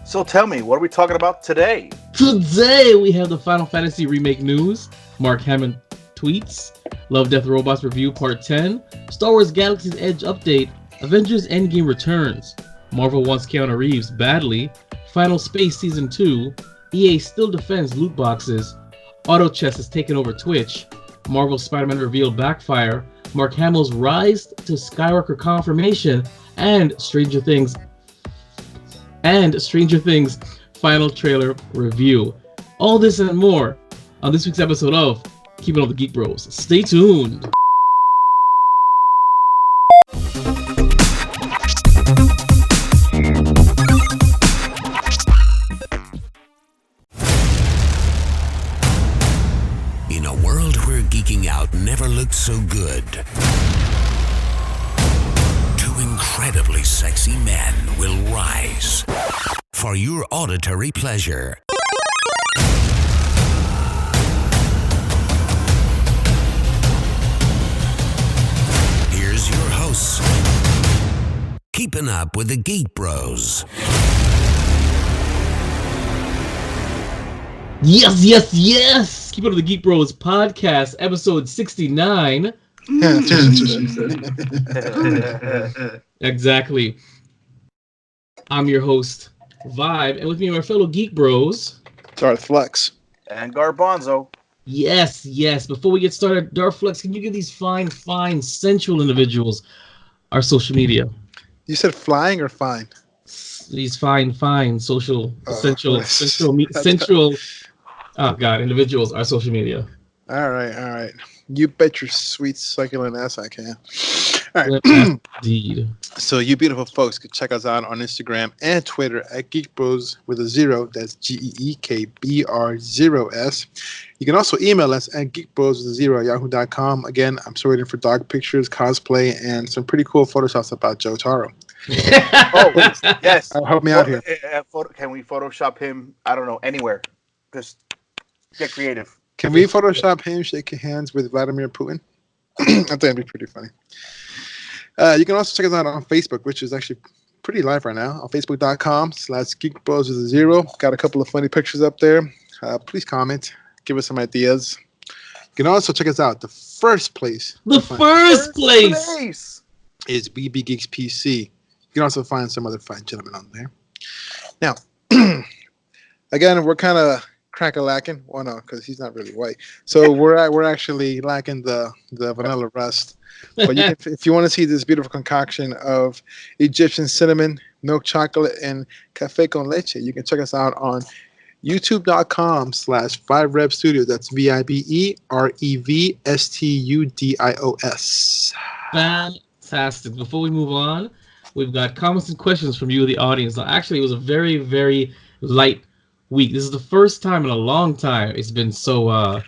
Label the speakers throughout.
Speaker 1: So tell me, what are we talking about today?
Speaker 2: Today we have the Final Fantasy Remake news, Mark Hamill tweets, Love, Death, Robots review part 10, Star Wars Galaxy's Edge update, Avengers Endgame returns, Marvel wants Keanu Reeves badly, Final Space Season 2, EA still defends loot boxes, Auto Chess has taken over Twitch, Marvel Spider-Man reveal backfire, Mark Hamill's rise to Skywalker confirmation, and Stranger Things final trailer review. All this and more on this week's episode of Keeping Up with the Geek Bros. Stay tuned.
Speaker 3: In a world where geeking out never looked so good, two incredibly sexy men will rise for your auditory pleasure. Here's your hosts, Keeping Up with the Geek Bros.
Speaker 2: Yes! Keep Up with the Geek Bros podcast, episode 69. Exactly. I'm your host, Vibe, and with me are my fellow Geek Bros,
Speaker 4: Darth Flex.
Speaker 1: And Garbanzo.
Speaker 2: Yes. Before we get started, Darth Flex, can you give these fine, sensual individuals our social media?
Speaker 4: You said flying or fine?
Speaker 2: These fine, social, sensual, individuals our social media.
Speaker 4: All right. You bet your sweet succulent ass I can. All right.
Speaker 2: Indeed.
Speaker 4: So you beautiful folks can check us out on Instagram and Twitter at GeekBros with a 0. That's GeekBR0S. You can also email us at geekbros with a 0 at yahoo.com. Again, I'm still waiting for dog pictures, cosplay, and some pretty cool photoshops about Joe Taro.
Speaker 1: Oh, yes.
Speaker 4: Help me out here.
Speaker 1: Can we Photoshop him? I don't know, anywhere. Just get creative.
Speaker 4: Can we Photoshop him shaking hands with Vladimir Putin? I think that'd be pretty funny. You can also check us out on Facebook, which is actually pretty live right now, on facebook.com/geekbros with a 0. Got a couple of funny pictures up there. Please comment. Give us some ideas. You can also check us out. The first place is BB Geeks PC. You can also find some other fine gentlemen on there. Now, again, we're kind of crack-a-lacking. Well, no, because he's not really white. So we're actually lacking the vanilla rust. But if you want to see this beautiful concoction of Egyptian cinnamon, milk chocolate, and cafe con leche, you can check us out on youtube.com/5rev studios. That's VIBEREVSTUDIOS.
Speaker 2: Fantastic. Before we move on, we've got comments and questions from you, the audience. Now, actually, it was a very, very light week. This is the first time in a long time it's been so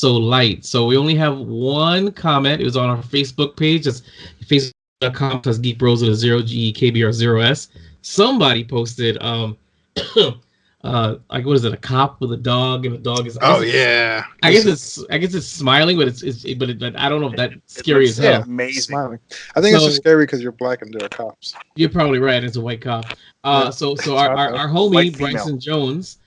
Speaker 2: light. So we only have one comment. It was on our Facebook page. That's facebook.com/geekbros with a 0 GEKBR0S. Somebody posted like, what is it, a cop with a dog, and the dog is
Speaker 4: Yeah.
Speaker 2: I guess it's smiling, but but I don't know if that's scary as hell.
Speaker 1: Amazing.
Speaker 4: Smiling. I think it's just scary because you're black and there are cops.
Speaker 2: You're probably right. It's a white cop. So our homie Bryson Jones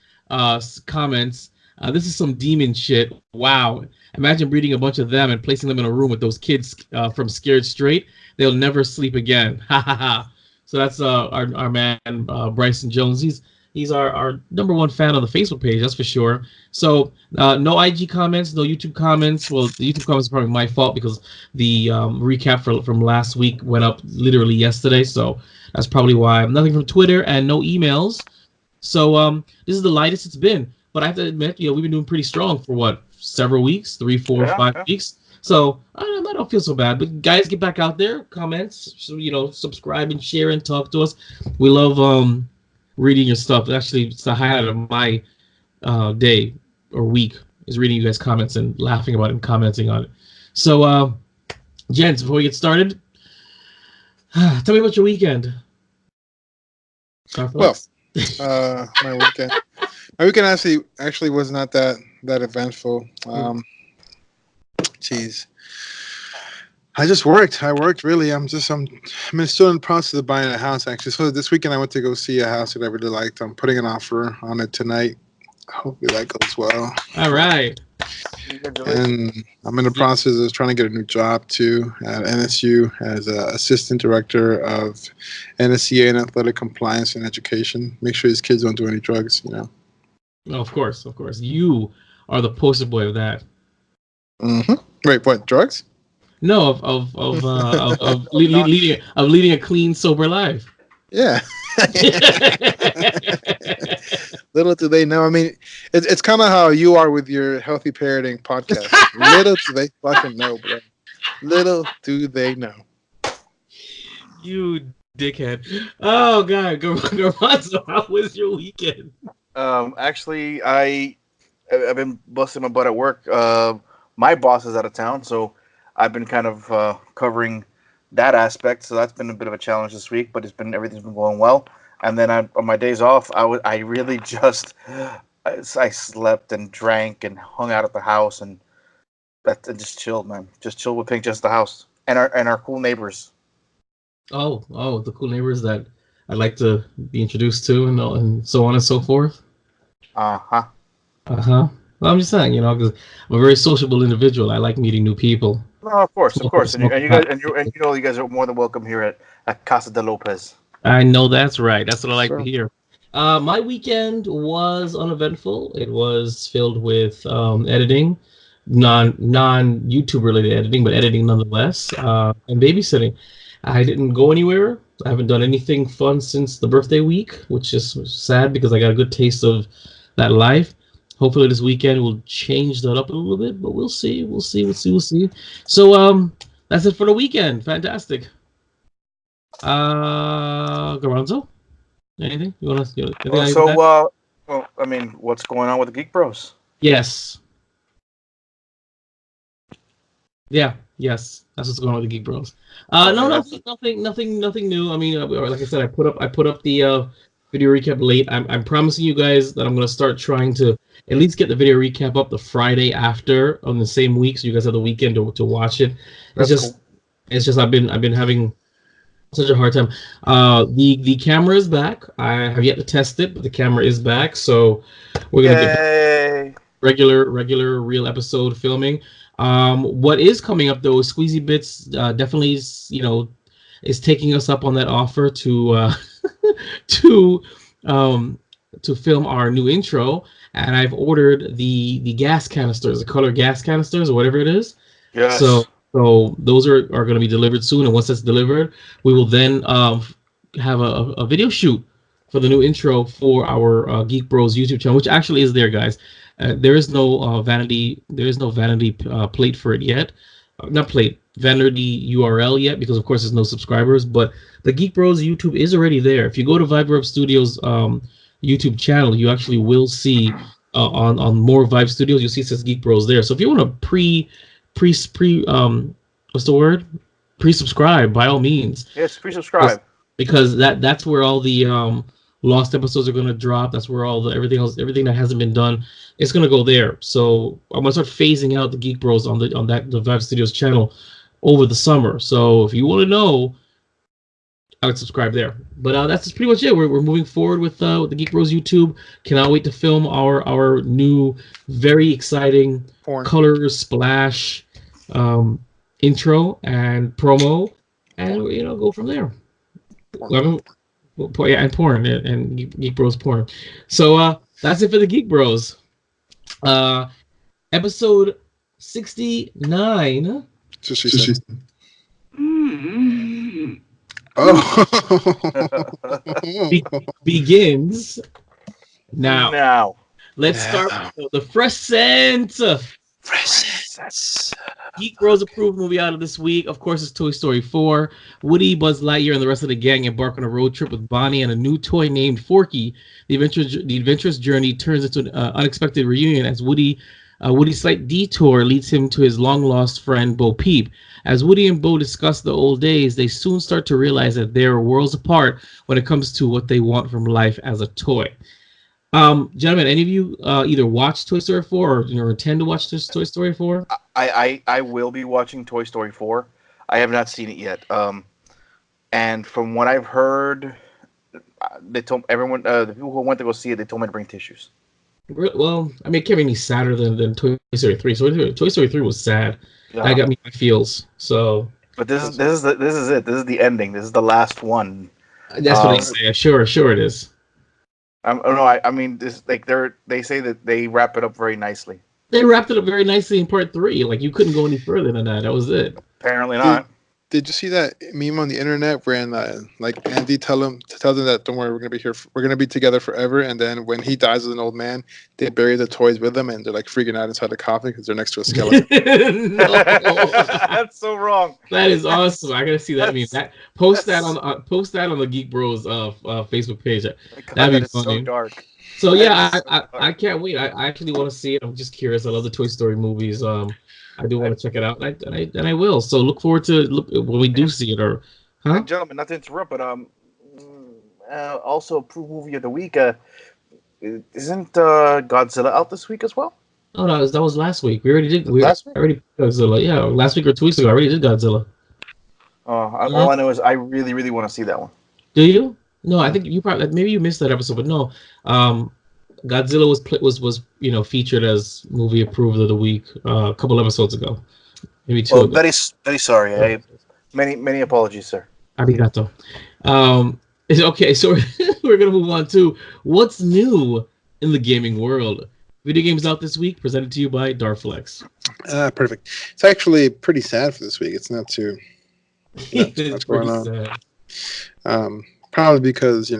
Speaker 2: comments, this is some demon shit. Wow. Imagine breeding a bunch of them and placing them in a room with those kids from Scared Straight. They'll never sleep again. Ha ha ha. So that's our man Bryson Jones. He's our number one fan on the Facebook page, that's for sure. So no IG comments, no YouTube comments. Well, the YouTube comments are probably my fault because the recap from last week went up literally yesterday. So that's probably why. Nothing from Twitter and no emails. So this is the lightest it's been. But I have to admit, we've been doing pretty strong for several weeks, 3, 4, 5 weeks. So I don't feel so bad. But guys, get back out there, comments, subscribe and share and talk to us. We love reading your stuff. Actually, it's the highlight of my day or week is reading you guys' comments and laughing about it and commenting on it. So, gents, before we get started, tell me about your weekend.
Speaker 4: Well, my weekend actually was not that eventful. I just worked. I worked really. I'm still in the process of buying a house actually. So this weekend I went to go see a house that I really liked. I'm putting an offer on it tonight. Hopefully that goes well.
Speaker 2: All right.
Speaker 4: And I'm in the process of trying to get a new job too at NSU as assistant director of NSCA and athletic compliance and education. Make sure his kids don't do any drugs.
Speaker 2: Oh, of course. You are the poster boy of that.
Speaker 4: Mm-hmm. Wait, what? Drugs?
Speaker 2: No, of leading a clean, sober life.
Speaker 4: Yeah. Little do they know. I mean, it's kind of how you are with your healthy parenting podcast. Little do they fucking know, bro. Little do they know.
Speaker 2: You dickhead. Oh God, Garbanzo, how was your weekend?
Speaker 1: Actually, I've been busting my butt at work. My boss is out of town, so I've been kind of covering that aspect. So that's been a bit of a challenge this week, but everything's been going well. And then on my days off, I really just I slept and drank and hung out at the house and just chilled, man. Just chilled with Pink, just the house and our cool neighbors.
Speaker 2: Oh, the cool neighbors that I'd like to be introduced to and so on and so forth.
Speaker 1: Uh-huh.
Speaker 2: Well, I'm just saying, because I'm a very sociable individual. I like meeting new people.
Speaker 1: No, of course. And you guys are more than welcome here at Casa de Lopez.
Speaker 2: I know that's right. That's what I like to hear. My weekend was uneventful. It was filled with editing, non YouTube related editing, but editing nonetheless, and babysitting. I didn't go anywhere. I haven't done anything fun since the birthday week, which is sad because I got a good taste of that life. Hopefully this weekend will change that up a little bit, but we'll see. So that's it for the weekend. Fantastic. Garbanzo, anything you want to?
Speaker 1: What's going on with the Geek Bros?
Speaker 2: Yes. Yes, that's what's going on with the Geek Bros. Nothing new. I mean, like I said, I put up the video recap late. I'm promising you guys that I'm gonna start trying to at least get the video recap up the Friday after on the same week, so you guys have the weekend to watch it. It's just I've been having such a hard time. The camera is back. I have yet to test it, but the camera is back, so we're gonna get regular real episode filming. What is coming up though is Squeezy Bits definitely is taking us up on that offer to to film our new intro, and I've ordered the gas canisters, the color gas canisters or whatever it is.
Speaker 1: Yes.
Speaker 2: So those are going to be delivered soon, and once that's delivered, we will then have a video shoot for the new intro for our Geek Bros YouTube channel, which actually is there, guys. There is no vanity plate for it yet. Not plate, vanity URL yet, because of course there's no subscribers. But the Geek Bros YouTube is already there. If you go to Vibe Studios YouTube channel, you actually will see on more Vibe Studios, you'll see it says Geek Bros there. So if you want to pre-subscribe, by all means.
Speaker 1: Yes, pre-subscribe.
Speaker 2: Because that's where all the lost episodes are going to drop. That's where all everything that hasn't been done is going to go there. So I'm going to start phasing out the Geek Bros on the Vibe Studios channel over the summer. So if you want to know, I would subscribe there. But that's pretty much it. We're moving forward with the Geek Bros YouTube. Cannot wait to film our new, very exciting color splash intro and promo, and go from there. And porn and Geek Bros porn. So that's it for the Geek Bros. Episode 69. Begins now. Let's start with the fresh sense. Geek Bros approved movie out of this week, of course, is Toy Story 4. Woody, Buzz Lightyear, and the rest of the gang embark on a road trip with Bonnie and a new toy named Forky. The adventurous journey turns into an unexpected reunion as Woody's slight detour leads him to his long-lost friend, Bo Peep. As Woody and Bo discuss the old days, they soon start to realize that they are worlds apart when it comes to what they want from life as a toy. Gentlemen, any of you either watched Toy Story 4 or intend to watch Toy Story 4?
Speaker 1: I will be watching Toy Story 4. I have not seen it yet. And from what I've heard, they told everyone, the people who went to go see it, they told me to bring tissues.
Speaker 2: Well, I mean, it can't be any sadder than Toy Story 3. So Toy Story 3 was sad. That got me my feels. So,
Speaker 1: but this is it. This is the ending. This is the last one.
Speaker 2: That's what they say. Sure it is.
Speaker 1: I mean, this they say that they wrap it up very nicely.
Speaker 2: They wrapped it up very nicely in part 3. Like, you couldn't go any further than that. That was it.
Speaker 1: Apparently not.
Speaker 4: Did you see that meme on the internet where like Andy tells them that don't worry, we're gonna be here, we're gonna be together forever, and then when he dies as an old man, they bury the toys with him, and they're like freaking out inside the coffin because they're next to a skeleton.
Speaker 1: That's so wrong.
Speaker 2: That is awesome. I gotta see that meme. Post that on the Geek Bros Facebook page. That'd be funny.
Speaker 1: So dark.
Speaker 2: So yeah, I can't wait. I actually want to see it. I'm just curious. I love the Toy Story movies. I do want to check it out, and I will. So look forward to when we do see it. Or, huh?
Speaker 1: Gentlemen, not to interrupt, but also approved movie of the week. Isn't Godzilla out this week as well?
Speaker 2: Oh no, that was last week. We already did.
Speaker 1: Last week?
Speaker 2: Already Godzilla. Yeah, last week or 2 weeks ago, I already did Godzilla.
Speaker 1: All I know is I really, really want to see that one.
Speaker 2: Do you? No, I think you probably maybe you missed that episode, but no. Godzilla was featured as movie approved of the week a couple episodes ago, maybe 2 ago.
Speaker 1: Very, very sorry. Many apologies, sir.
Speaker 2: Arigato. Okay, so we're gonna move on to what's new in the gaming world. Video games out this week, presented to you by Darflex.
Speaker 4: Perfect. It's actually pretty sad for this week. It's not too. What's going on? Sad. Probably because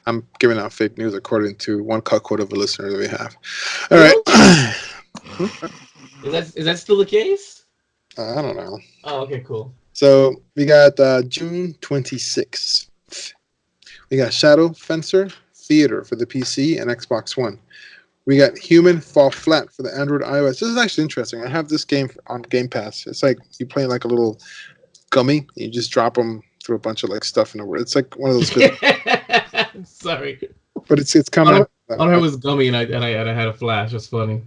Speaker 4: I'm giving out fake news according to one cut quote of a listener that we have. All right.
Speaker 2: Is that still the case?
Speaker 4: I don't know.
Speaker 2: Oh, okay, cool.
Speaker 4: So we got June 26th. We got Shadow Fencer Theater for the PC and Xbox One. We got Human Fall Flat for the Android iOS. This is actually interesting. I have this game on Game Pass. It's like you play like a little gummy. You just drop them through a bunch of like stuff in the world. It's like one of those.
Speaker 2: Sorry,
Speaker 4: but it's coming up.
Speaker 2: All I heard was gummy, and I had a flash. That's funny.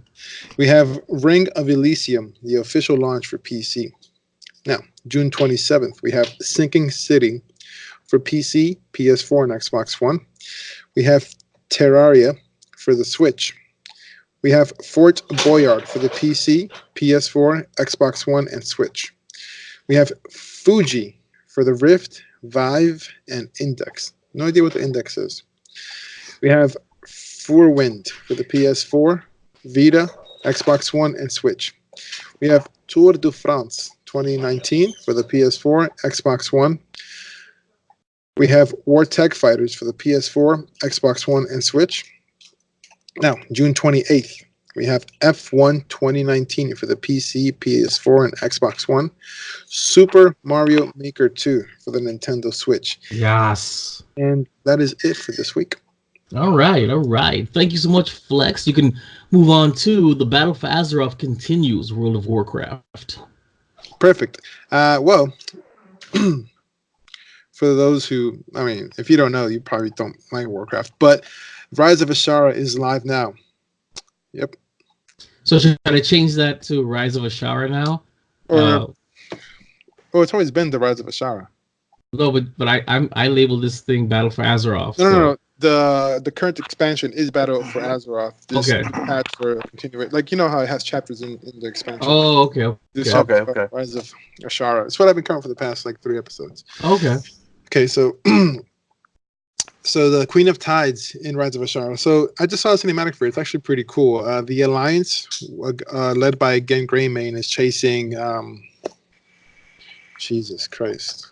Speaker 2: We
Speaker 4: have Ring of Elysium, the official launch for PC. Now, June 27th, we have Sinking City for PC, PS4, and Xbox One. We have Terraria for the Switch. We have Fort Boyard for the PC, PS4, Xbox One, and Switch. We have Fuji for the Rift, Vive, and Index. No idea what the Index is. We have Furwind for the PS4, Vita, Xbox One, and Switch. We have Tour de France 2019 for the PS4, Xbox One. We have War Tech Fighters for the PS4, Xbox One, and Switch. Now, June 28th, we have F1 2019 for the PC, PS4, and Xbox One. Super Mario Maker 2 for the Nintendo Switch.
Speaker 2: Yes.
Speaker 4: And that is it for this week.
Speaker 2: All right. Thank you so much, Flex. You can move on to the Battle for Azeroth continues, World of Warcraft.
Speaker 4: Perfect. Well, for those who, if you don't know, you probably don't like Warcraft, but Rise of Ashara is live now. Yep.
Speaker 2: So should I change that to Rise of Ashara now?
Speaker 4: It's always been the Rise of Ashara.
Speaker 2: No, but I labeled this thing Battle for Azeroth.
Speaker 4: No. The current expansion is Battle for Azeroth. This patch for continuing, like how it has chapters in the expansion.
Speaker 2: Oh, okay.
Speaker 4: This okay. Rise of Ashara. It's what I've been covering for the past 3 episodes.
Speaker 2: Okay.
Speaker 4: Okay, so so the Queen of Tides in Rise of Ashara. So I just saw a cinematic for it. It's actually pretty cool. The Alliance, led by Gen Greymane, is chasing. Jesus Christ.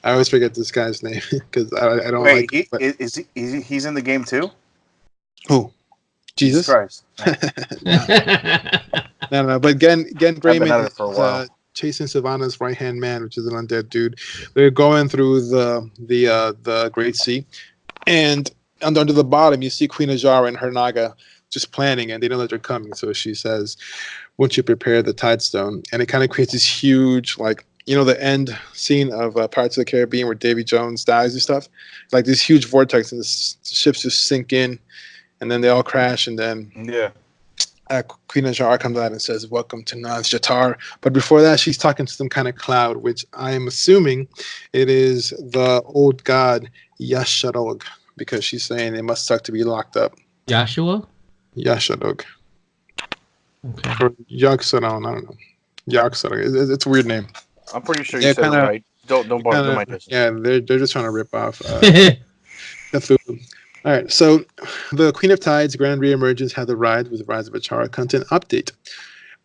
Speaker 4: I always forget this guy's name because I don't like.
Speaker 1: He's in the game too?
Speaker 4: Who? Jesus
Speaker 1: Christ.
Speaker 4: No. But Gen Greymane is chasing Savannah's right hand man, which is an undead dude. They're going through the Great Sea, and under the bottom you see Queen Azshara and her Naga just planning, and they know that they're coming. So she says, "Won't you prepare the Tidestone?" And it kind of creates this huge the end scene of Pirates of the Caribbean where Davy Jones dies and stuff, like this huge vortex, and the ships just sink in, and then they all crash, and then Queen Azshara comes out and says, "Welcome to Naz-Jatar." But before that, she's talking to some kind of cloud, which I am assuming it is the old god Yasharog, because she's saying it must suck to be locked up.
Speaker 2: Yashua?
Speaker 4: Yasharog.
Speaker 2: Okay.
Speaker 4: Or Yogg-Saron, I don't know. Yogg-Saron. It's a weird name.
Speaker 1: I'm pretty sure you said it right. Don't bother. Don't mind this.
Speaker 4: Yeah, they're just trying to rip off Cthulhu. All right, so the Queen of Tides Grand Reemergence had the ride with the Rise of Azshara content update.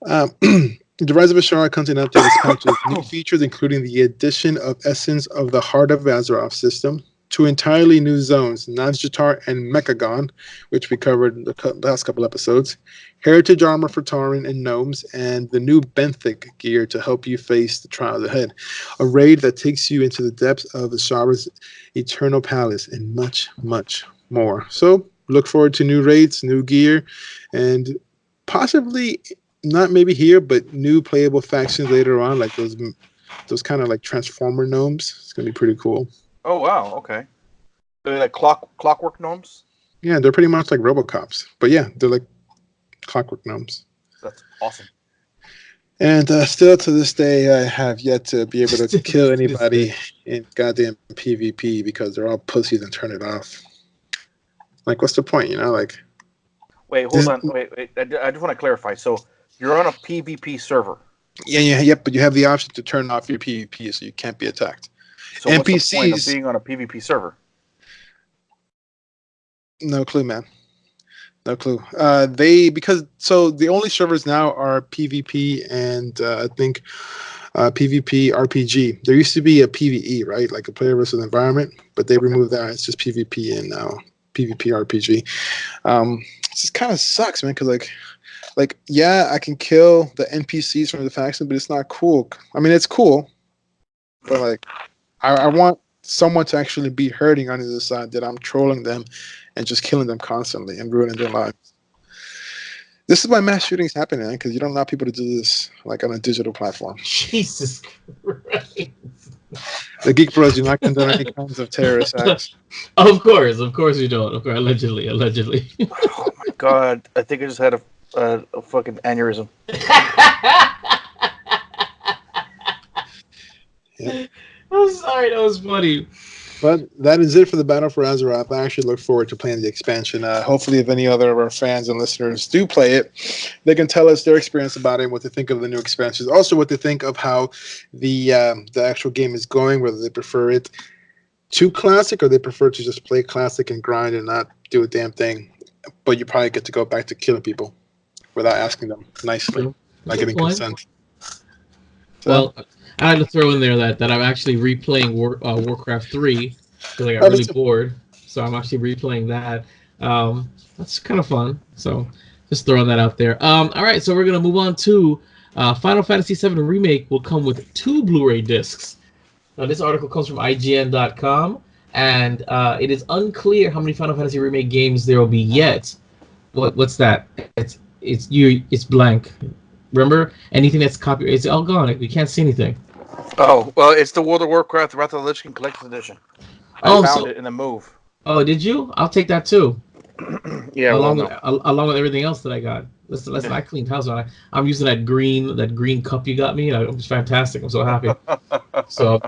Speaker 4: The Rise of Azshara content update is packed with new features, including the addition of Essence of the Heart of Azeroth system, 2 entirely new zones, Naz-Jatar and Mechagon, which we covered in the last couple episodes, heritage armor for Tauren and gnomes, and the new Benthic gear to help you face the trials ahead. A raid that takes you into the depths of Azshara's Eternal Palace, and much, much more. So look forward to new raids, new gear, and possibly not maybe here, but new playable factions later on, like those kind of like Transformer gnomes. It's gonna be pretty cool.
Speaker 1: Oh wow, okay. They're like clockwork gnomes?
Speaker 4: Yeah, they're pretty much like Robocops. But yeah, they're like clockwork gnomes.
Speaker 1: That's awesome.
Speaker 4: And still to this day, I have yet to be able to kill anybody in goddamn PvP because they're all pussies and turn it off. Like, what's the point, you know? Like,
Speaker 1: wait, hold on. Wait. I just want to clarify. So you're on a PvP server.
Speaker 4: Yeah, but you have the option to turn off your PvP so you can't be attacked.
Speaker 1: So NPCs, what's the point of being on a PvP server?
Speaker 4: No clue, man. No clue. Because the only servers now are PvP and I think PvP RPG. There used to be a PvE, right? Like a player versus environment, but they removed that. It's just PvP and now PvP RPG. It just kind of sucks, man, because like yeah, I can kill the NPCs from the faction, but it's not cool. I mean, it's cool, but like I want someone to actually be hurting on the other side that I'm trolling them and just killing them constantly and ruining their lives. This is why mass shootings happen, man, because you don't allow people to do this like on a digital platform.
Speaker 2: Jesus Christ.
Speaker 4: The Geek Bros do not condone any kinds of terrorist acts.
Speaker 2: Of course you don't. Of course, allegedly.
Speaker 1: Oh my god, I think I just had a fucking aneurysm.
Speaker 4: Yeah.
Speaker 2: I'm sorry, that was funny.
Speaker 4: But that is it for the Battle for Azeroth. I actually look forward to playing the expansion. Hopefully, if any other of our fans and listeners do play it, they can tell us their experience about it and what they think of the new expansions. Also, what they think of how the actual game is going, whether they prefer it to Classic or they prefer to just play Classic and grind and not do a damn thing. But you probably get to go back to killing people without asking them nicely, not getting consent. So,
Speaker 2: well, I had to throw in there that I'm actually replaying Warcraft 3 because I got really bored. So I'm actually replaying that. That's kind of fun. So just throwing that out there. All right, so we're going to move on to Final Fantasy VII Remake will come with 2 Blu-ray discs. Now, this article comes from IGN.com, and it is unclear how many Final Fantasy Remake games there will be yet. What's that? It's blank. Remember, anything that's copyrighted, it's all gone. We can't see anything.
Speaker 1: Oh, well, it's the World of Warcraft Wrath of the Lich King Collector's Edition. I found it in the move.
Speaker 2: Oh, did you? I'll take that too.
Speaker 1: Yeah,
Speaker 2: along with everything else that I got. Listen, I cleaned house. I'm using that green cup you got me. It's fantastic. I'm so happy. So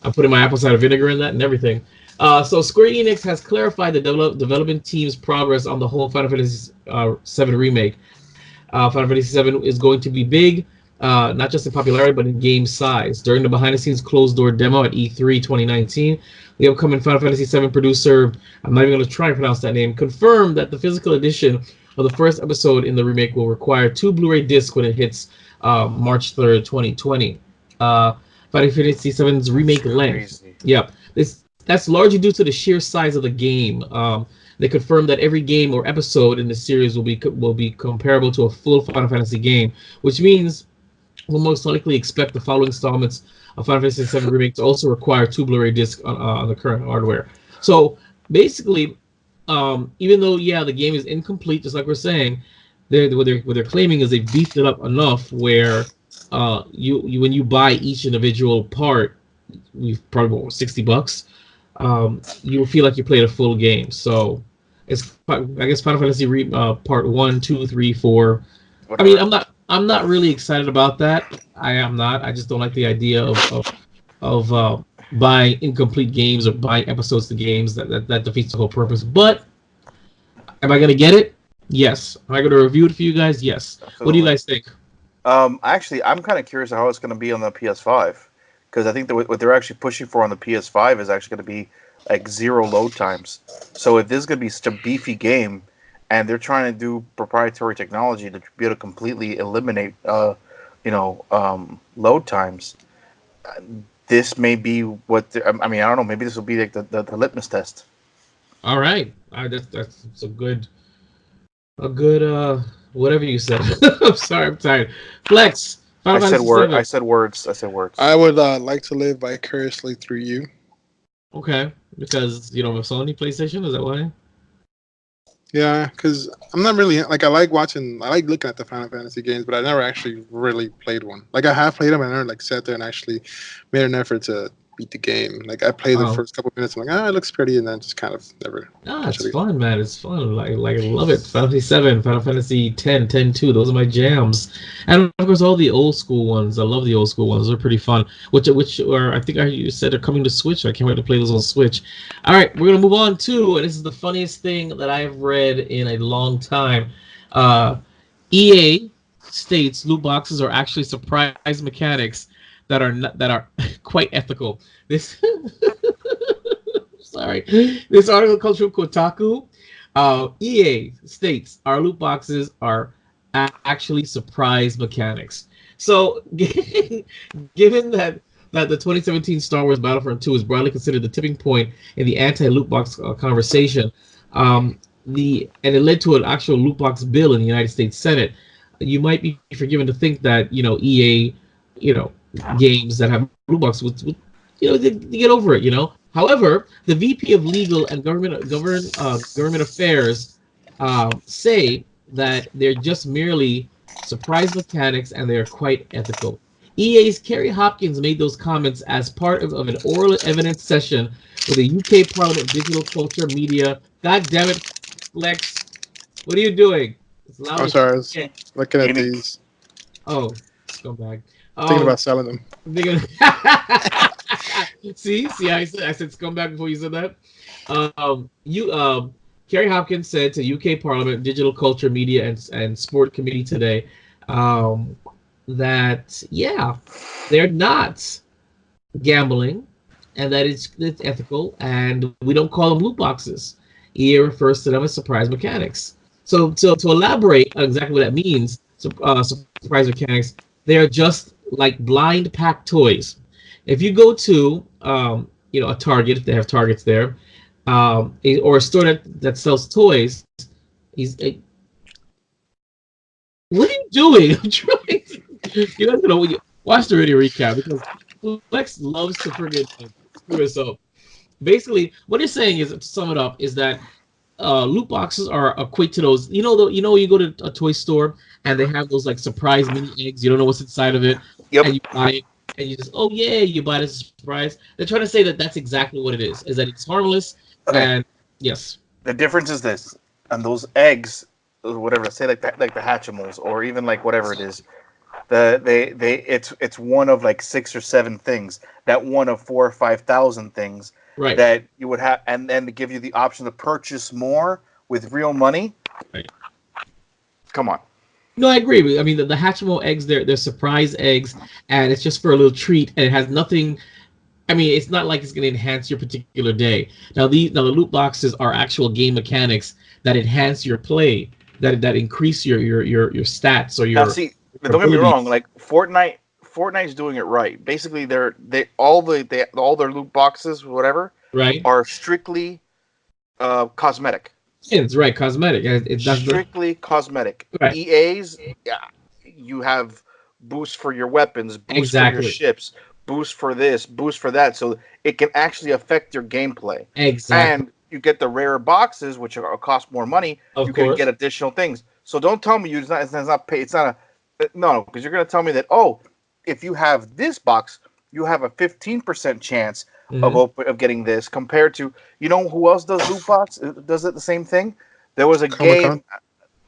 Speaker 2: I'm putting my apple cider vinegar in that and everything. So Square Enix has clarified the development team's progress on the whole Final Fantasy VII Remake. Final Fantasy VII is going to be big, not just in popularity, but in game size. During the behind-the-scenes closed-door demo at E3 2019, the upcoming Final Fantasy VII producer, I'm not even going to try to pronounce that name, confirmed that the physical edition of the first episode in the remake will require 2 Blu-ray discs when it hits March 3rd, 2020. Final Fantasy VII's remake length. Yep. That's largely due to the sheer size of the game. They confirmed that every game or episode in the series will be comparable to a full Final Fantasy game, which means we'll most likely expect the following installments of Final Fantasy VII Remake to also require 2 Blu-ray discs on the current hardware. So basically, even though the game is incomplete, just like we're saying, what they're claiming is they've beefed it up enough where you when you buy each individual part, we've probably $60. You will feel like you played a full game. So I guess Final Fantasy Part 1, 2, 3, 4.
Speaker 1: Whatever.
Speaker 2: I mean, I'm not really excited about that. I am not. I just don't like the idea of buying incomplete games or buying episodes to games. That defeats the whole purpose. But am I gonna get it? Yes. Am I gonna review it for you guys? Yes.
Speaker 1: Absolutely.
Speaker 2: What do you guys think?
Speaker 1: Actually, I'm kind of curious how it's going to be on the PS5, because I think that what they're actually pushing for on the PS5 is actually going to be like 0 load times. So if this is going to be such a beefy game, and they're trying to do proprietary technology to be able to completely eliminate, load times, this may be what. I mean, I don't know. Maybe this will be like the litmus test.
Speaker 2: All right. That's a good. Whatever you said. I'm sorry, I'm tired. Flex.
Speaker 1: I said words.
Speaker 4: I would like to live vicariously through you.
Speaker 2: Okay, because you don't have a Sony PlayStation. Is that why?
Speaker 4: Yeah, because I'm not really like I like looking at the Final Fantasy games, but I never actually really played one. Like I have played them, and I never like sat there and actually made an effort to beat the game. Like I played the first couple minutes, I'm like, it looks pretty, and then just kind of never.
Speaker 2: It's fun, man. It's fun. Like I love it. Final Fantasy 7, Final Fantasy 10, 10-2. Those are my jams. And of course, all the old school ones. I love the old school ones. They're pretty fun. Which are I think you said are coming to Switch. I can't wait to play those on Switch. All right, we're gonna move on to, and this is the funniest thing that I've read in a long time. EA states loot boxes are actually surprise mechanics that are quite ethical. This sorry, this article comes from Kotaku. EA states our loot boxes are actually surprise mechanics. So, given that the 2017 Star Wars Battlefront 2 is broadly considered the tipping point in the anti-loot box conversation, and it led to an actual loot box bill in the United States Senate, you might be forgiven to think that EA, games that have loot boxes would they get over it. However, the VP of Legal and Government Affairs say that they're just merely surprise mechanics and they are quite ethical. EA's Kerry Hopkins made those comments as part of an oral evidence session with the UK Parliament Digital Culture Media. God damn it, Flex! What are you doing? It's loud.
Speaker 4: I'm sorry, I was looking at these.
Speaker 2: Oh, scumbag.
Speaker 4: Thinking about selling them.
Speaker 2: See, I said scumbag before you said that. Kerry Hopkins said to UK Parliament Digital Culture Media and Sport Committee today that they're not gambling and that it's ethical and we don't call them loot boxes. EA refers to them as surprise mechanics. So to elaborate on exactly what that means, surprise mechanics, they are just like blind pack toys. If you go to a Target, if they have Targets there, or a store that sells toys, what are you doing? I'm trying to, you guys know watch the radio recap because Flex loves to screw us up. Basically, what he's saying is, to sum it up, is that loot boxes are equate to those. You go to a toy store and they have those like surprise mini eggs. You don't know what's inside of it, and you buy it, and you just you buy it as a surprise. They're trying to say that that's exactly what it is that it's harmless. Okay. And yes,
Speaker 1: the difference is this: and those eggs, whatever, say like the Hatchimals, or even like whatever it is, it's one of like 6 or 7 things. That one of 4,000 or 5,000 things. Right. That you would have, and then to give you the option to purchase more with real money. Right. Come on.
Speaker 2: No, I agree. I mean, the Hatchimal eggs, they're surprise eggs, and it's just for a little treat, and it has nothing. I mean, it's not like it's going to enhance your particular day. Now, the loot boxes are actual game mechanics that enhance your play, that increase your stats or your.
Speaker 1: Now, see, don't get me wrong. Like Fortnite's doing it right. Basically, all their loot boxes, whatever,
Speaker 2: right,
Speaker 1: are strictly cosmetic.
Speaker 2: It's right, cosmetic. It's
Speaker 1: strictly cosmetic. Right. EA's, you have boosts for your weapons, boosts for your ships, boost for this, boost for that, so it can actually affect your gameplay.
Speaker 2: Exactly.
Speaker 1: And you get the rarer boxes, which cost more money. You can get additional things. So don't tell me it's not pay. It's not no, because you're going to tell me that if you have this box, you have a 15% chance of getting this compared to, you know, who else does loot box? Does it the same thing? There was a game.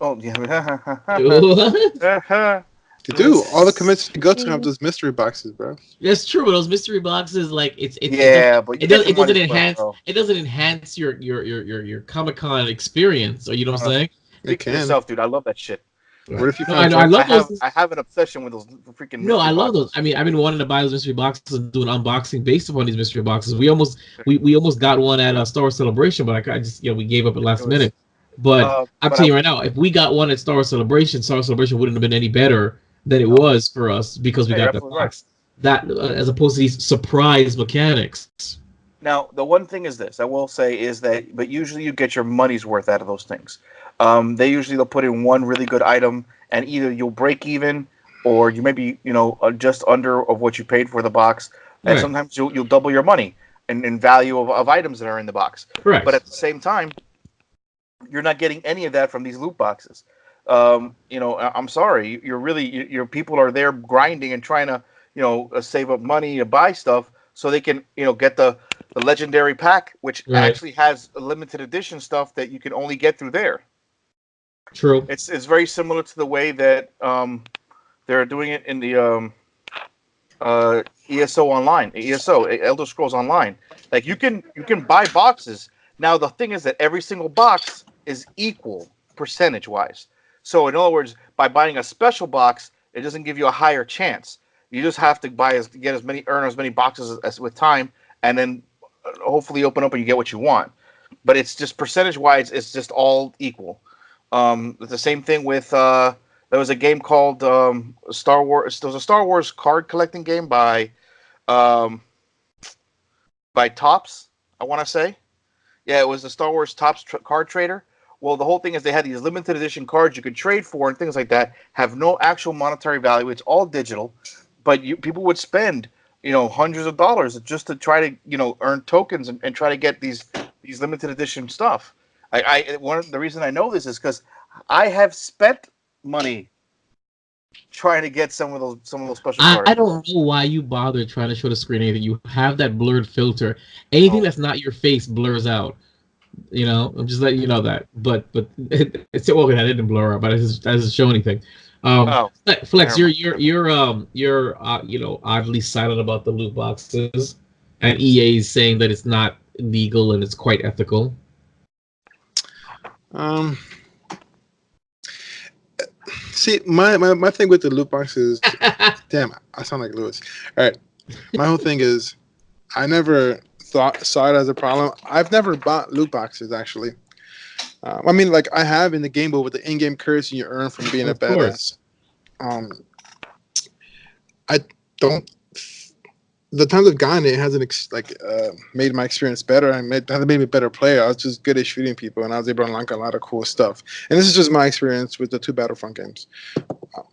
Speaker 1: Oh yeah.
Speaker 4: They do. All the conventions you go to have those mystery boxes, bro.
Speaker 2: That's true. Those mystery boxes, like
Speaker 1: but
Speaker 2: it doesn't enhance. It doesn't enhance your Comic-Con experience. Or you know what I'm saying?
Speaker 1: Speak for yourself, dude. I love that shit.
Speaker 4: What if you?
Speaker 2: No, I love those.
Speaker 1: I have an obsession with those freaking.
Speaker 2: No, I love those. I mean, I've been wanting to buy those mystery boxes and do an unboxing based upon these mystery boxes. We almost got one at a Star Wars Celebration, but I just we gave up at last minute. But I'm telling you right now, if we got one at Star Wars Celebration wouldn't have been any better than it was for us because we got the box. Right. That as opposed to these surprise mechanics.
Speaker 1: Now, the one thing is this, I will say, is that, but usually you get your money's worth out of those things. They'll put in one really good item, and either you'll break even, or you maybe just under of what you paid for the box, and sometimes you'll double your money in value of items that are in the box.
Speaker 2: Correct.
Speaker 1: But at the same time, you're not getting any of that from these loot boxes. I'm sorry, your people are there grinding and trying to save up money to buy stuff so they can get the legendary pack, which actually has a limited edition stuff that you can only get through there.
Speaker 2: True.
Speaker 1: It's very similar to the way that they're doing it in the ESO Online, Elder Scrolls Online. Like you can buy boxes. Now the thing is that every single box is equal percentage wise. So in other words, by buying a special box, it doesn't give you a higher chance. You just have to earn as many boxes as with time, and then hopefully open up and you get what you want. But it's just percentage wise, it's just all equal. The same thing with there was a game called Star Wars. There was a Star Wars card collecting game by Topps, I want to say. Yeah, it was the Star Wars Topps card trader. Well, the whole thing is they had these limited edition cards you could trade for and things like that, have no actual monetary value. It's all digital, but people would spend hundreds of dollars just to try to earn tokens and try to get these limited edition stuff. One of the reason I know this is because I have spent money trying to get some of those special cards.
Speaker 2: I don't know why you bother trying to show the screen anything. You have that blurred filter. Anything that's not your face blurs out. I'm just letting you know that. But it's well, that didn't blur out, but it doesn't show anything. Flex, you're oddly silent about the loot boxes, and EA is saying that it's not legal and it's quite ethical.
Speaker 4: See, my thing with the loot boxes, damn, I sound like Lewis. All right, my whole thing is, I never saw it as a problem. I've never bought loot boxes actually. I mean, like I have in the game, but with the in-game currency you earn from being a badass. I don't. The times I've gotten it hasn't made my experience better. Hasn't made me a better player. I was just good at shooting people, and I was able to unlock a lot of cool stuff. And this is just my experience with the 2 Battlefront games.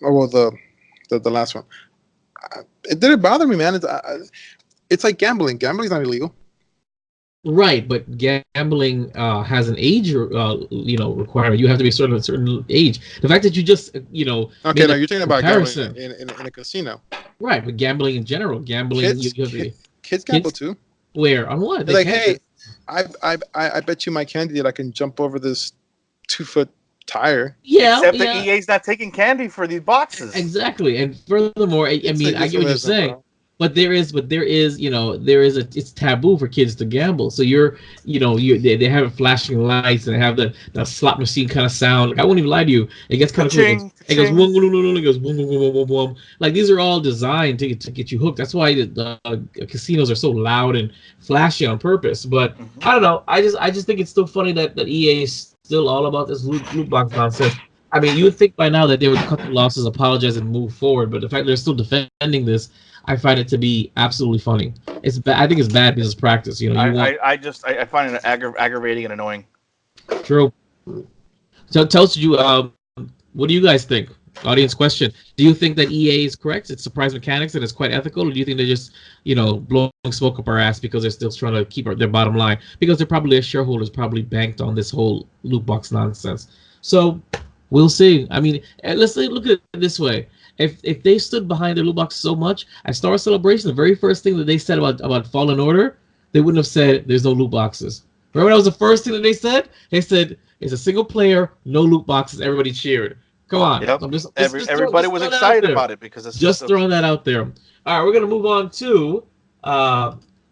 Speaker 4: The last one. It didn't bother me, man. It's like gambling. Gambling's not illegal.
Speaker 2: Right, but gambling has an age, requirement. You have to be a certain age. The fact that you just,
Speaker 4: Okay, now you're talking about gambling in a casino.
Speaker 2: Right, but gambling in general,
Speaker 4: kids gamble too.
Speaker 2: Where on what?
Speaker 4: They're like, hey, I bet you my candy that I can jump over this 2-foot tire.
Speaker 2: Yeah,
Speaker 1: except that EA's not taking candy for these boxes.
Speaker 2: Exactly, and furthermore, I get what you're saying. Bro. But there is, it's taboo for kids to gamble. So they have flashing lights and they have the slot machine kind of sound. Like, I won't even lie to you. It gets kind of cool. It goes boom, boom, boom, it goes boom, boom, boom, boom, boom. Like these are all designed to get you hooked. That's why the casinos are so loud and flashy on purpose. But I don't know. I just think it's still funny that EA is still all about this loot box nonsense. I mean, you would think by now that they would cut the losses, apologize, and move forward. But the fact they're still defending this, I find it to be absolutely funny. It's bad. I think it's bad business practice.
Speaker 1: I find it aggravating and annoying.
Speaker 2: True. So tells you, what do you guys think? Audience question: do you think that EA is correct? It's surprise mechanics and it's quite ethical, or do you think they're just, blowing smoke up our ass because they're still trying to keep their bottom line? Because they're probably, as shareholders, probably banked on this whole loot box nonsense. So we'll see. I mean, let's look at it this way. if they stood behind the loot box so much at Star Wars Celebration, the very first thing that they said about Fallen Order, they wouldn't have said there's no loot boxes. Remember that was the first thing that they said? They said it's a single player, no loot boxes. Everybody cheered. Come on.
Speaker 1: Yep.
Speaker 2: I'm
Speaker 1: Everybody was excited about it because it's
Speaker 2: just throwing that out there. All right, we're gonna move on to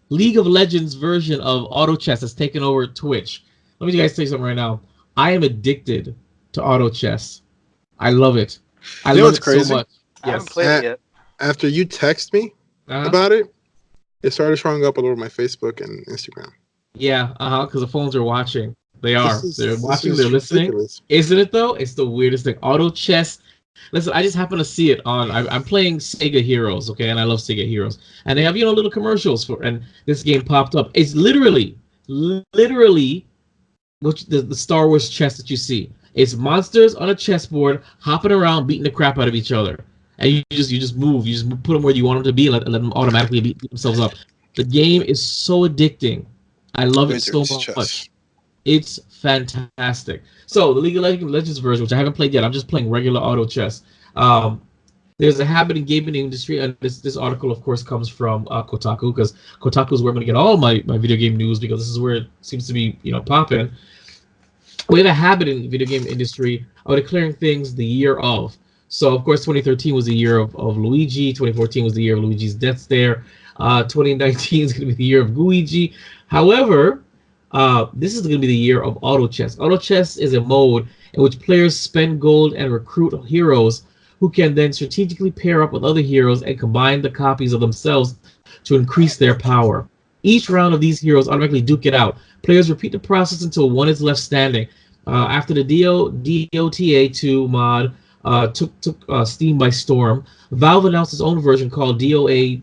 Speaker 2: League of Legends version of Auto Chess has taken over Twitch. Let me guys tell you something right now. I am addicted to Auto Chess. I love it. I love it
Speaker 4: crazy?
Speaker 2: so much.
Speaker 1: I haven't played it yet.
Speaker 4: After you text me about it, it started showing up all over my Facebook and Instagram.
Speaker 2: Yeah, because the phones are watching. They're watching, they're listening.
Speaker 4: Ridiculous.
Speaker 2: Isn't it though? It's the weirdest thing. Auto Chess. Listen, I just happen to see it on. I'm playing Sega Heroes, okay, and I love Sega Heroes, and they have little commercials for. And this game popped up. It's literally what the Star Wars chess that you see. It's monsters on a chessboard hopping around, beating the crap out of each other, and you just move. You just put them where you want them to be, and let them automatically beat themselves up. The game is so addicting. I love it so much. It's fantastic. So the League of Legends version, which I haven't played yet, I'm just playing regular auto chess. There's a habit in gaming industry, and this article, of course, comes from Kotaku, because Kotaku is where I'm going to get all my video game news, because this is where it seems to be popping. We have a habit in the video game industry of declaring things the year of. So, of course, 2013 was the year of Luigi. 2014 was the year of Luigi's Death Stare. 2019 is going to be the year of Guigi. However, this is going to be the year of Auto Chess. Auto Chess is a mode in which players spend gold and recruit heroes who can then strategically pair up with other heroes and combine the copies of themselves to increase their power. Each round of these heroes automatically duke it out. Players repeat the process until one is left standing. After the Dota 2 mod took Steam by storm, Valve announced its own version called Dota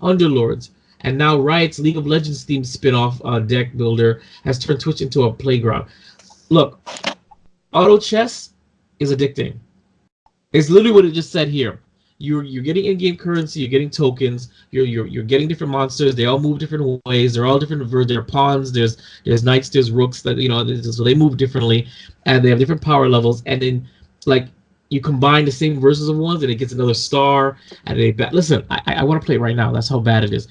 Speaker 2: Underlords. And now Riot's League of Legends themed spin-off deck builder has turned Twitch into a playground. Look, auto chess is addicting. It's literally what it just said here. You're getting in-game currency, you're getting tokens, you're getting different monsters. They all move different ways. They're all different. There are pawns. There's knights. There's rooks. That so they move differently, and they have different power levels. And then you combine the same versions of ones, and it gets another star. And listen, I want to play it right now. That's how bad it is.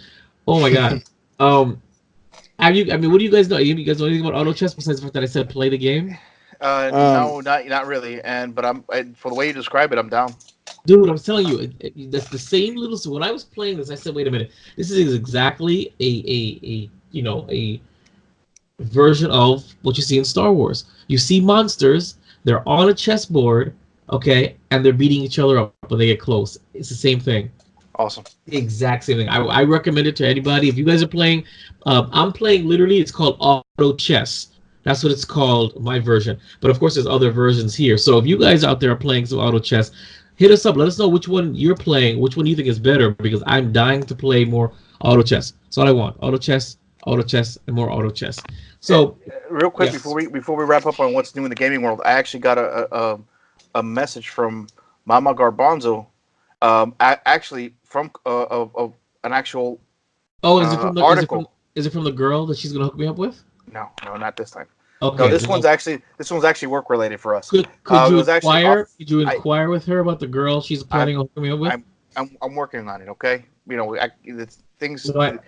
Speaker 2: Oh my god. What do you guys know? You guys know anything about auto chess besides the fact that I said play the game?
Speaker 1: No, not really. But for the way you describe it, I'm down.
Speaker 2: Dude, I'm telling you, that's the same little. So when I was playing this, I said, "Wait a minute, this is exactly a version of what you see in Star Wars. You see monsters, they're on a chessboard, okay, and they're beating each other up when they get close. It's the same thing.
Speaker 1: Awesome.
Speaker 2: The exact same thing. I recommend it to anybody. If you guys are playing, I'm playing literally. It's called Auto Chess. That's what it's called, my version. But of course, there's other versions here. So if you guys out there are playing some Auto Chess, hit us up. Let us know which one you're playing, which one you think is better, because I'm dying to play more Auto Chess. That's all I want. Auto Chess, and more Auto Chess. So,
Speaker 1: real quick,
Speaker 2: yes.
Speaker 1: before we wrap up on what's new in the gaming world, I actually got a message from Mama Garbanzo, actually from an actual article.
Speaker 2: Is it from the girl that she's gonna hook me up with?
Speaker 1: No, not this time.
Speaker 2: Okay.
Speaker 1: No, this one's actually work related for us.
Speaker 2: Could you inquire? Could you inquire with her about the girl she's planning on hooking me up with?
Speaker 1: I'm working on it. Okay, things.
Speaker 2: Good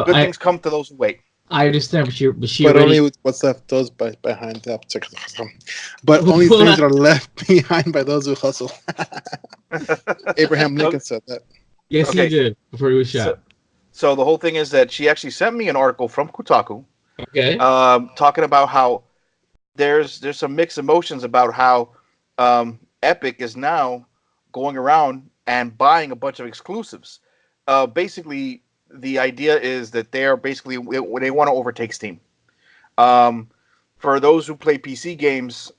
Speaker 1: things come to those who wait.
Speaker 2: I understand, but she
Speaker 4: but
Speaker 2: already...
Speaker 4: only what's left those behind the but only things that are left behind by those who hustle. Abraham Lincoln said that.
Speaker 2: Yes, he did before he was shot.
Speaker 1: So the whole thing is that she actually sent me an article from Kotaku.
Speaker 2: Okay.
Speaker 1: Talking about how there's some mixed emotions about how Epic is now going around and buying a bunch of exclusives. Basically, the idea is that they want to overtake Steam. For those who play PC games,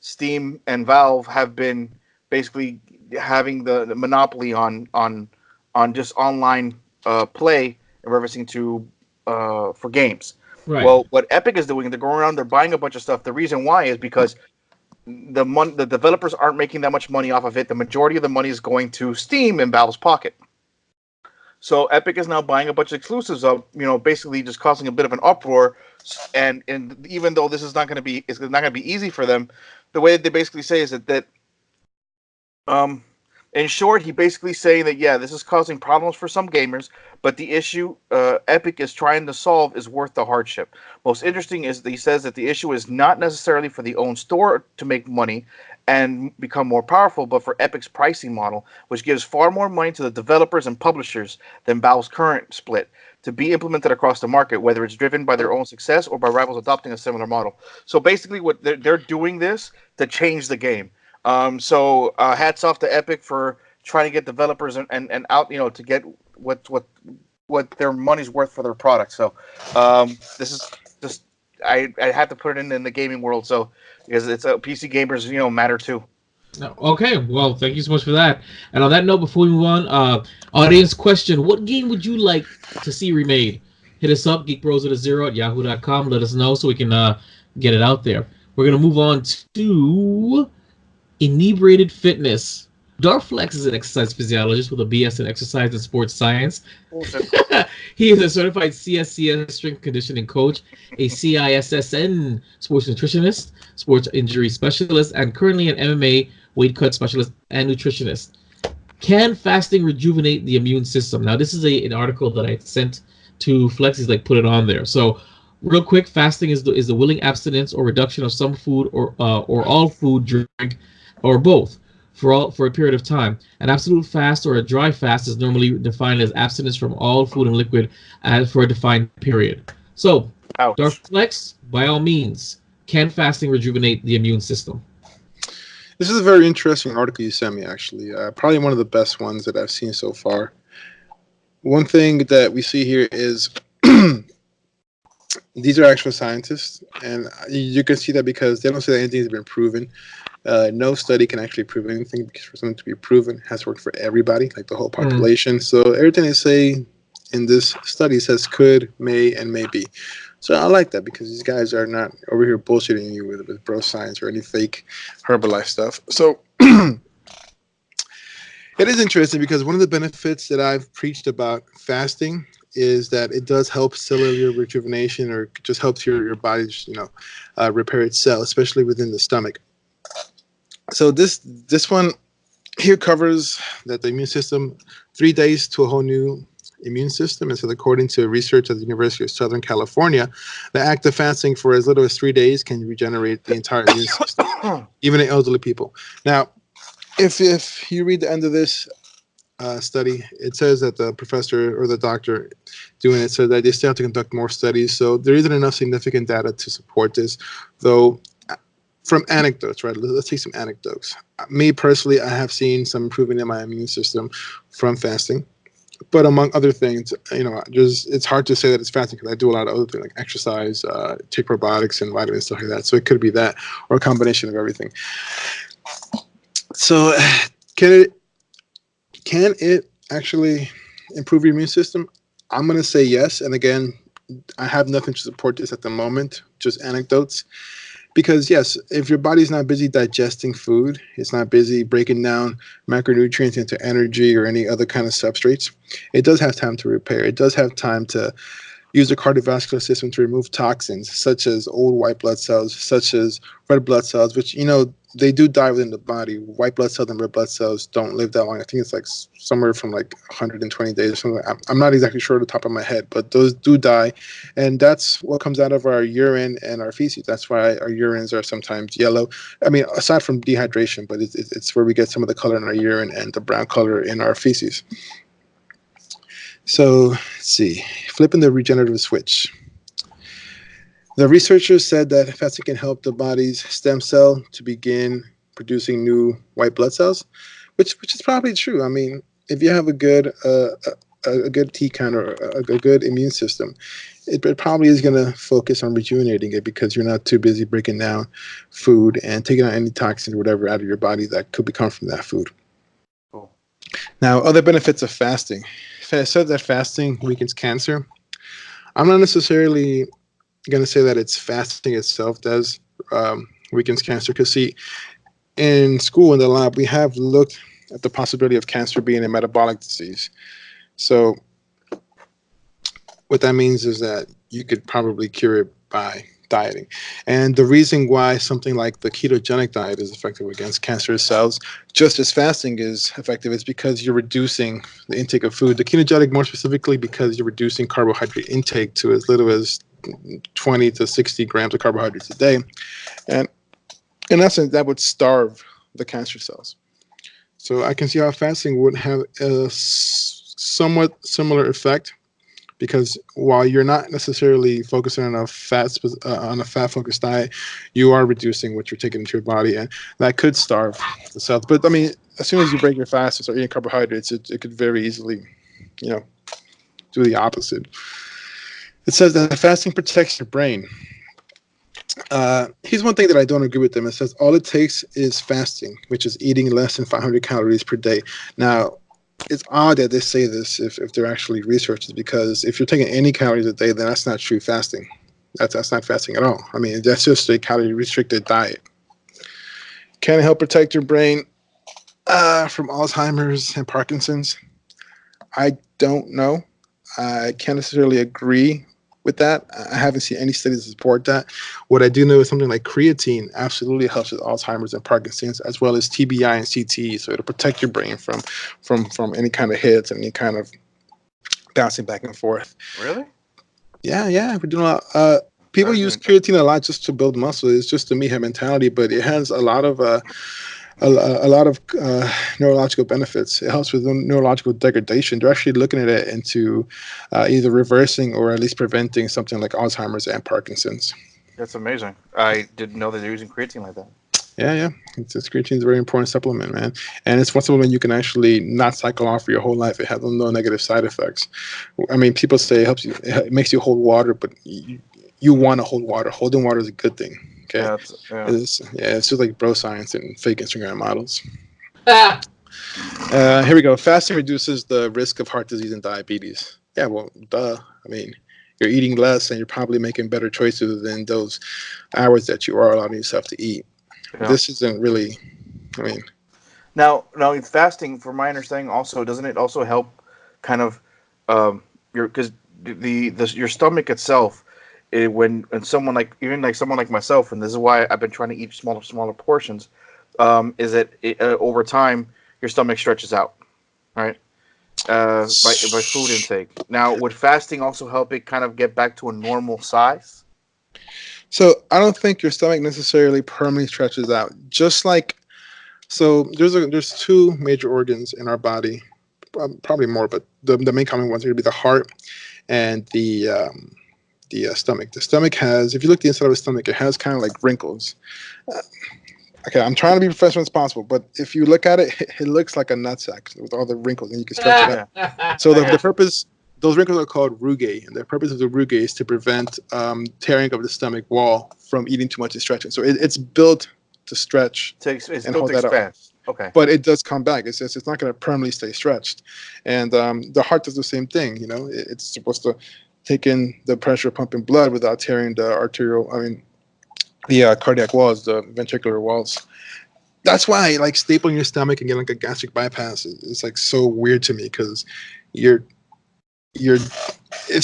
Speaker 1: Steam and Valve have been basically having the monopoly on just online play in referencing to for games.
Speaker 2: Right.
Speaker 1: Well, what Epic is doing, they're going around, they're buying a bunch of stuff. The reason why is because the developers aren't making that much money off of it. The majority of the money is going to Steam and Valve's pocket. So Epic is now buying a bunch of exclusives up, basically just causing a bit of an uproar. And even though this is not going to be, it's not going to be easy for them, the way that they basically say is that Um, in short, he basically saying that yeah, this is causing problems for some gamers, but the issue Epic is trying to solve is worth the hardship. Most interesting is that he says that the issue is not necessarily for the own store to make money and become more powerful, but for Epic's pricing model, which gives far more money to the developers and publishers than Valve's current split, to be implemented across the market, whether it's driven by their own success or by rivals adopting a similar model. So basically, what they're doing this to change the game. So hats off to Epic for trying to get developers and out, to get what their money's worth for their product. So this is just I had to put it in the gaming world, so because it's PC gamers, matter too.
Speaker 2: Okay, well, thank you so much for that. And on that note, before we move on, audience question: what game would you like to see remade? Hit us up, geekbros@yahoo.com. Let us know so we can get it out there. We're gonna move on to Inebriated Fitness. Darflex is an exercise physiologist with a BS in exercise and sports science. He is a certified CSCS strength conditioning coach, a CISSN sports nutritionist, sports injury specialist, and currently an MMA weight cut specialist and nutritionist. Can fasting rejuvenate the immune system? Now, this is an article that I sent to Flex. He's like, put it on there. So, real quick, fasting is the willing abstinence or reduction of some food or all food, drink, or both for a period of time. An absolute fast or a dry fast is normally defined as abstinence from all food and liquid for a defined period. So, Darflex, by all means, can fasting rejuvenate the immune system?
Speaker 4: This is a very interesting article you sent me, actually. Probably one of the best ones that I've seen so far. One thing that we see here is these are actual scientists, and you can see that because they don't say that anything has been proven. No study can actually prove anything, because for something to be proven, it has to work for everybody, like the whole population. So everything they say in this study says could, may, and may be. So I like that, because these guys are not over here bullshitting you with bro science or any fake Herbalife stuff. So it is interesting, because one of the benefits that I've preached about fasting is that it does help cellular rejuvenation, or just helps your body, repair itself, especially within the stomach. So this one here covers that the immune system, 3 days to a whole new immune system. And so according to research at the University of Southern California, the act of fasting for as little as 3 days can regenerate the entire immune system, even in elderly people. Now, if you read the end of this study, it says that the professor or the doctor doing it said that they still have to conduct more studies. So there isn't enough significant data to support this, though. From anecdotes, right? Let's take some anecdotes. Me personally, I have seen some improvement in my immune system from fasting. But among other things, it's hard to say that it's fasting, because I do a lot of other things like exercise, take probiotics and vitamins, stuff like that. So it could be that, or a combination of everything. So can it actually improve your immune system? I'm going to say yes. And again, I have nothing to support this at the moment, just anecdotes. Because yes, if your body's not busy digesting food, it's not busy breaking down macronutrients into energy or any other kind of substrates, it does have time to repair. It does have time to use the cardiovascular system to remove toxins, such as old white blood cells, such as red blood cells, which, they do die within the body. White blood cells and red blood cells don't live that long. I think it's like somewhere from like 120 days or something. I'm not exactly sure at the top of my head, but those do die. And that's what comes out of our urine and our feces. That's why our urines are sometimes yellow. I mean, aside from dehydration, but it's where we get some of the color in our urine and the brown color in our feces. So let's see, flipping the regenerative switch. The researchers said that fasting can help the body's stem cell to begin producing new white blood cells, which is probably true. I mean, if you have a good T count or a good immune system, it probably is going to focus on rejuvenating it, because you're not too busy breaking down food and taking out any toxins or whatever out of your body that could come from that food. Cool. Now, other benefits of fasting. It said that fasting weakens cancer. I'm not necessarily going to say that it's fasting itself does weakens cancer, because see, in school, in the lab, we have looked at the possibility of cancer being a metabolic disease. So what that means is that you could probably cure it by dieting. And the reason why something like the ketogenic diet is effective against cancerous cells, just as fasting is effective, is because you're reducing the intake of food. The ketogenic, more specifically, because you're reducing carbohydrate intake to as little as 20 to 60 grams of carbohydrates a day. And in essence, that would starve the cancer cells. So I can see how fasting would have a somewhat similar effect, because while you're not necessarily focusing on a fat-focused diet, you are reducing what you're taking into your body, and that could starve the cells. But I mean, as soon as you break your fast and start eating carbohydrates, it could very easily, do the opposite. It says that fasting protects your brain. Here's one thing that I don't agree with them. It says all it takes is fasting, which is eating less than 500 calories per day. Now, it's odd that they say this if they're actually researchers, because if you're taking any calories a day, then that's not true fasting. That's not fasting at all. I mean, that's just a calorie-restricted diet. Can it help protect your brain from Alzheimer's and Parkinson's? I don't know. I can't necessarily agree with that. I haven't seen any studies to support that. What I do know is something like creatine absolutely helps with Alzheimer's and Parkinson's, as well as TBI and CTE. So it'll protect your brain from any kind of hits and any kind of bouncing back and forth.
Speaker 1: Really?
Speaker 4: Yeah. We're doing a lot. People use creatine a lot just to build muscle. It's just a meathead mentality, but it has a lot of neurological benefits. It helps with neurological degradation. They're actually looking at it into either reversing or at least preventing something like Alzheimer's and Parkinson's.
Speaker 1: That's amazing. I didn't know that they're using creatine like that.
Speaker 4: Yeah. Creatine is a very important supplement, man. And it's one supplement you can actually not cycle off for your whole life. It has no negative side effects. I mean, people say it makes you hold water, but you want to hold water. Holding water is a good thing. Okay. Yeah. It's just like bro science and fake Instagram models. Here we go. Fasting reduces the risk of heart disease and diabetes. Yeah, well, duh. I mean, you're eating less and you're probably making better choices than those hours that you are allowing yourself to eat. Yeah. This isn't really, I mean.
Speaker 1: Now, fasting, from my understanding, also doesn't it also help kind of your stomach itself? When someone like someone like myself, and this is why I've been trying to eat smaller portions, is that over time your stomach stretches out, right? By food intake. Now, would fasting also help it kind of get back to a normal size?
Speaker 4: So I don't think your stomach necessarily permanently stretches out. Just like, so there's two major organs in our body, probably more, but the main common ones are going to be the heart and the stomach. The stomach has, if you look at the inside of the stomach, it has kind of like wrinkles. Okay, I'm trying to be professional as possible, but if you look at it, it looks like a nutsack with all the wrinkles, and you can stretch it out. So the purpose, those wrinkles are called rugae, and the purpose of the rugae is to prevent tearing of the stomach wall from eating too much and stretching. So it's built to stretch.
Speaker 1: It's built to expand. Okay.
Speaker 4: But it does come back. It's not going to permanently stay stretched. And the heart does the same thing. It's supposed to take in the pressure of pumping blood without tearing the cardiac walls, the ventricular walls. That's why like stapling your stomach and getting like a gastric bypass is like so weird to me, because it's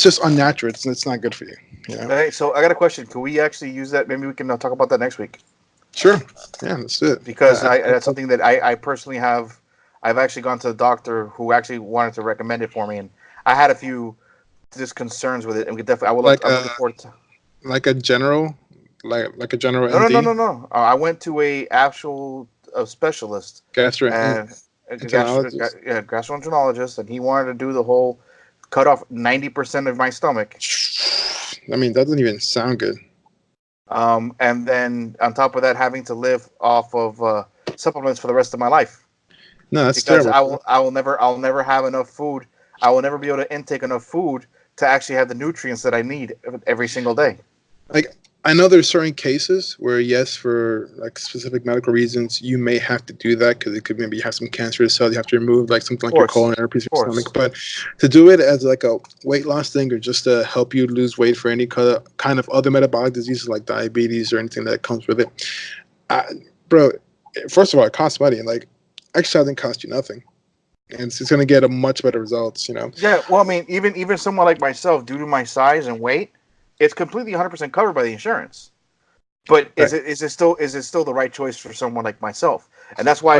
Speaker 4: just unnatural. It's not good for you.
Speaker 1: Hey, so I got a question. Can we actually use that? Maybe we can talk about that next week.
Speaker 4: Sure. Yeah, let's do it.
Speaker 1: Because that's something that I personally have. I've actually gone to the doctor who actually wanted to recommend it for me, and I had a few just concerns with it, and we definitely. I'm looking forward to.
Speaker 4: Like a general, like a general.
Speaker 1: No. I went to a actual specialist, gastroenterologist, and he wanted to do the whole cut off 90% of my stomach.
Speaker 4: I mean, that doesn't even sound good.
Speaker 1: And then on top of that, having to live off of supplements for the rest of my life.
Speaker 4: No, that's
Speaker 1: because
Speaker 4: terrible.
Speaker 1: I'll never have enough food. I will never be able to intake enough food to actually have the nutrients that I need every single day.
Speaker 4: Like, I know there's certain cases where, yes, for like specific medical reasons, you may have to do that because it could maybe have some cancerous cells. You have to remove like something like your colon or piece of your stomach. But to do it as like a weight loss thing, or just to help you lose weight for any kind of other metabolic diseases like diabetes or anything that comes with it, bro, first of all, it costs money. And like, exercising costs you nothing. And it's going to get a much better results,
Speaker 1: Yeah, well, I mean, even someone like myself, due to my size and weight, it's completely 100% covered by the insurance. But is it still the right choice for someone like myself? And that's why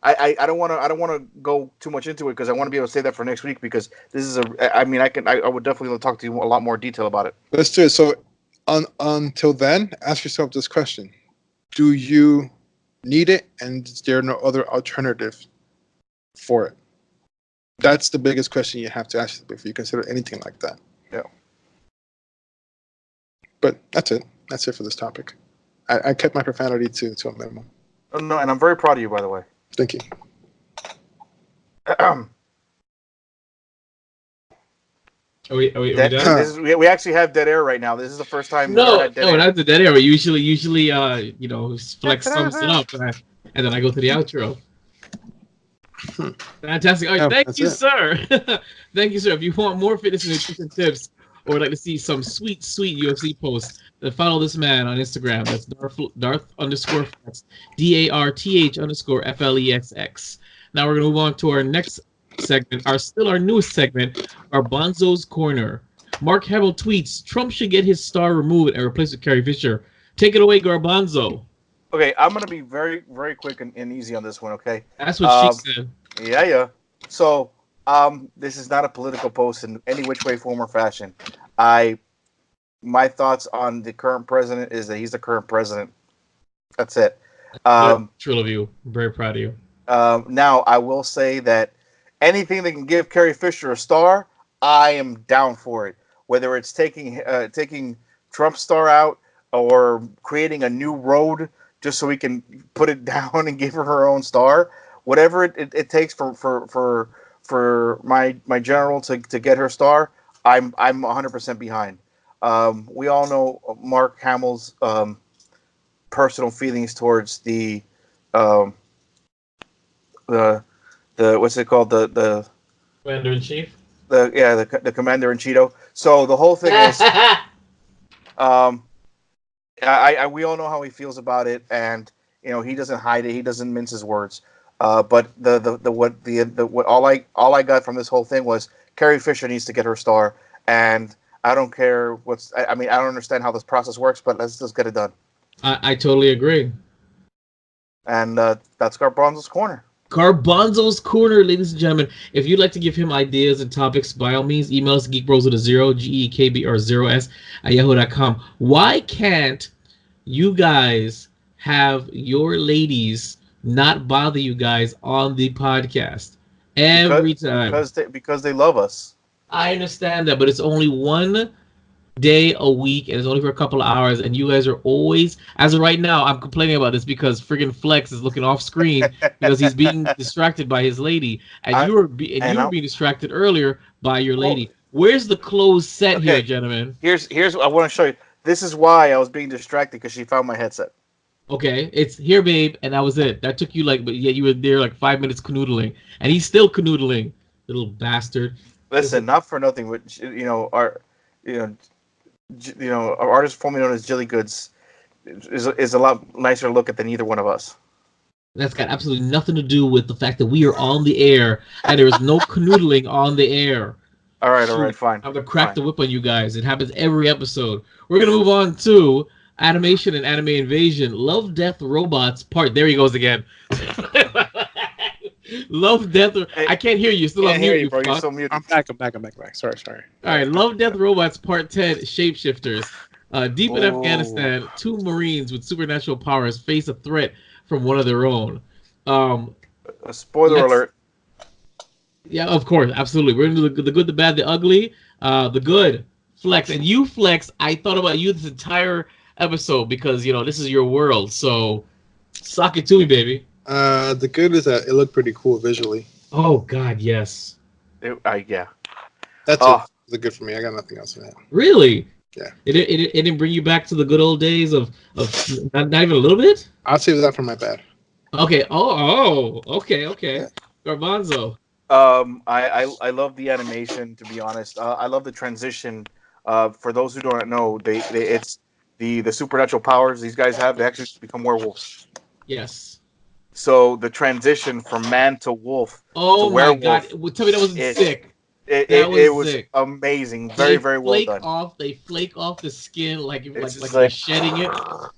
Speaker 1: I don't want to go too much into it, because I want to be able to say that for next week, because this is I would definitely talk to you a lot more detail about it.
Speaker 4: Let's do it. So until then, ask yourself this question: do you need it, and is there no other alternative for it? That's the biggest question you have to ask before you consider anything like that.
Speaker 1: Yeah.
Speaker 4: But that's it. That's it for this topic. I kept my profanity to a minimum.
Speaker 1: Oh, no, and I'm very proud of you, by the way.
Speaker 4: Thank you.
Speaker 2: Are we done?
Speaker 1: We actually have dead air right now. This is the first time.
Speaker 2: No, not the dead air. We usually Flex sums it up, and then I go to the outro. Fantastic. All right, thank you, sir. Thank you, sir. If you want more fitness and nutrition tips, or would like to see some sweet UFC posts, then follow this man on Instagram. That's Darth_Flex, DARTH_FLEXX. Now we're gonna move on to our next segment, our newest segment, Garbanzo's Corner. Mark Hamill tweets, Trump should get his star removed and replaced with Carrie Fisher. Take it away, Garbanzo.
Speaker 1: Okay, I'm gonna be very, very quick and easy on this one. Okay.
Speaker 2: That's what she said.
Speaker 1: Yeah. So, this is not a political post in any which way, form, or fashion. My thoughts on the current president is that he's the current president. That's it.
Speaker 2: True of you. I'm very proud of you.
Speaker 1: Now, I will say that anything that can give Carrie Fisher a star, I am down for it. Whether it's taking Trump's star out or creating a new road just so we can put it down and give her own star, whatever it takes for my general to get her star, I'm 100% behind. We all know Mark Hamill's personal feelings towards the what's it called, the
Speaker 2: Commander in Chief.
Speaker 1: The Commander in Cheeto. So the whole thing is, we all know how he feels about it, and he doesn't hide it. He doesn't mince his words. But all I got from this whole thing was Carrie Fisher needs to get her star, and I don't care I don't understand how this process works, but let's just get it done.
Speaker 2: I totally agree.
Speaker 1: And that's Garbanzo's Corner.
Speaker 2: Garbanzo's Corner, ladies and gentlemen. If you'd like to give him ideas and topics, by all means, email us geekbros with a 0, GEKB or 0S at yahoo.com. Why can't you guys have your ladies not bother you guys on the podcast every time?
Speaker 1: Because they love us.
Speaker 2: I understand that, but it's only one day a week, and it's only for a couple of hours, and you guys are always, as of right now, I'm complaining about this because friggin' Flex is looking off screen because he's being distracted by his lady, and you were being distracted earlier by your lady. Where's the closed set here, gentlemen?
Speaker 1: Here's I want to show you. This is why I was being distracted, because she found my headset.
Speaker 2: Okay, it's here, babe, and that was it. That took you but yet you were there like 5 minutes canoodling, and he's still canoodling, little bastard.
Speaker 1: Listen, not for nothing, but our artist formerly known as Jilly Goods is a lot nicer look at than either one of us.
Speaker 2: That's got absolutely nothing to do with the fact that we are on the air and there is no canoodling on the air.
Speaker 1: All right, fine.
Speaker 2: I'm gonna crack the whip on you guys. It happens every episode. We're gonna move on to Animation and Anime Invasion. Love, Death, Robots Part. There he goes again. Love, Death. I can't hear you. Still on mute, you fuck.
Speaker 1: You're so muted.
Speaker 4: I'm back. Sorry.
Speaker 2: All right. Love, Death, Robots Part 10. Shapeshifters. Deep in Afghanistan, 2 Marines with supernatural powers face a threat from one of their own.
Speaker 1: A spoiler alert.
Speaker 2: Yeah, of course, absolutely. We're gonna do the good, the bad, the ugly. The good, Flex, and you, Flex. I thought about you this entire episode because this is your world. So, sock it to me, baby.
Speaker 4: The good is that it looked pretty cool visually.
Speaker 2: Oh God, yes.
Speaker 1: Yeah.
Speaker 4: That's the good for me. I got nothing else in that.
Speaker 2: Really?
Speaker 4: Yeah.
Speaker 2: It didn't bring you back to the good old days of not even a little bit?
Speaker 4: I'll save that for my bad.
Speaker 2: Okay. Okay. Yeah. Garbanzo.
Speaker 1: I love the animation, to be honest. I love the transition. For those who don't know, it's the supernatural powers these guys have. They actually become werewolves.
Speaker 2: Yes.
Speaker 1: So the transition from man to wolf.
Speaker 2: Oh
Speaker 1: to
Speaker 2: my
Speaker 1: werewolf
Speaker 2: God! Well, tell me that wasn't sick.
Speaker 1: It was amazing. Very well done.
Speaker 2: They flake off the skin like
Speaker 1: It's
Speaker 2: they're shedding it,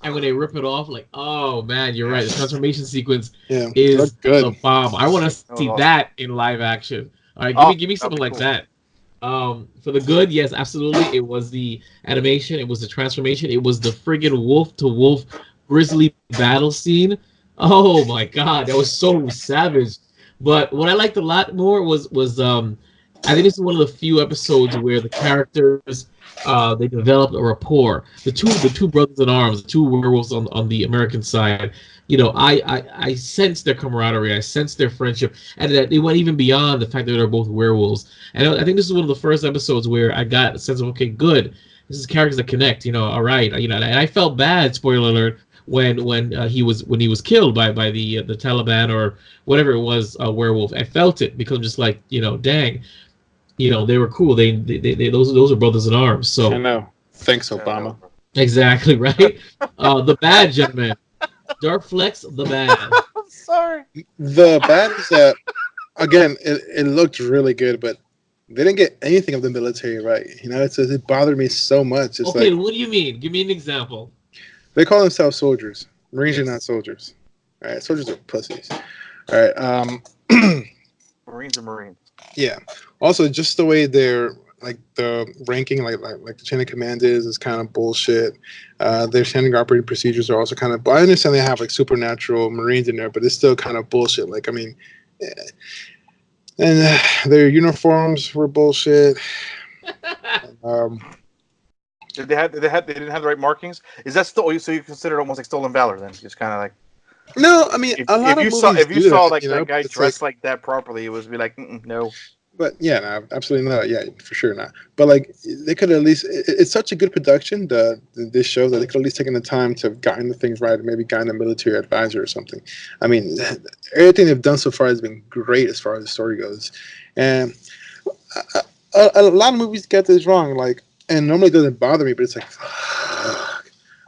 Speaker 2: and when they rip it off, like, oh man, you're right. The transformation sequence is the bomb. I want to see that in live action. All right, give me something like that. For the good, yes, absolutely. It was the animation. It was the transformation. It was the friggin' wolf to wolf grizzly battle scene. Oh my god, that was so savage. But what I liked a lot more was I think this is one of the few episodes where the characters they developed a rapport. The two brothers in arms, the two werewolves on the American side. You know, I sensed their camaraderie. I sensed their friendship, and that they went even beyond the fact that they're both werewolves. And I think this is one of the first episodes where I got a sense of, okay, good. This is characters that connect. You know, all right. You know, and I felt bad. Spoiler alert. When he was killed by the Taliban or whatever it was, werewolf. I felt it because I'm just like, you know, dang. You know, they were cool. They those are brothers in arms. So
Speaker 4: I know. Thanks, Obama.
Speaker 2: Exactly right. The bad gentleman, Dark Flex, the bad.
Speaker 1: I'm sorry.
Speaker 4: The bad is that again, it looked really good, but they didn't get anything of the military right. You know, it bothered me so much. It's
Speaker 2: okay, what do you mean? Give me an example.
Speaker 4: They call themselves soldiers. Marines are not soldiers. All right, soldiers are pussies. All right.
Speaker 1: Marines are Marines.
Speaker 4: Yeah. Also, just the way they're like the ranking, like the chain of command is kind of bullshit. Their standard operating procedures are also kind of. I understand they have like supernatural Marines in there, but it's still kind of bullshit. Like, I mean, and their uniforms were bullshit.
Speaker 1: They didn't have the right markings? Is that still so you consider it almost like stolen valor then? Just kind of like.
Speaker 4: No, I mean
Speaker 1: if you saw like that guy dressed like that properly, it would be like no.
Speaker 4: But yeah, no, absolutely not. Yeah, for sure not. But like they could at least. It's such a good production. This show that they could at least taken the time to guide the things right, and maybe guide a military advisor or something. I mean, everything they've done so far has been great as far as the story goes, and a lot of movies get this wrong. Like, and normally it doesn't bother me, but it's like.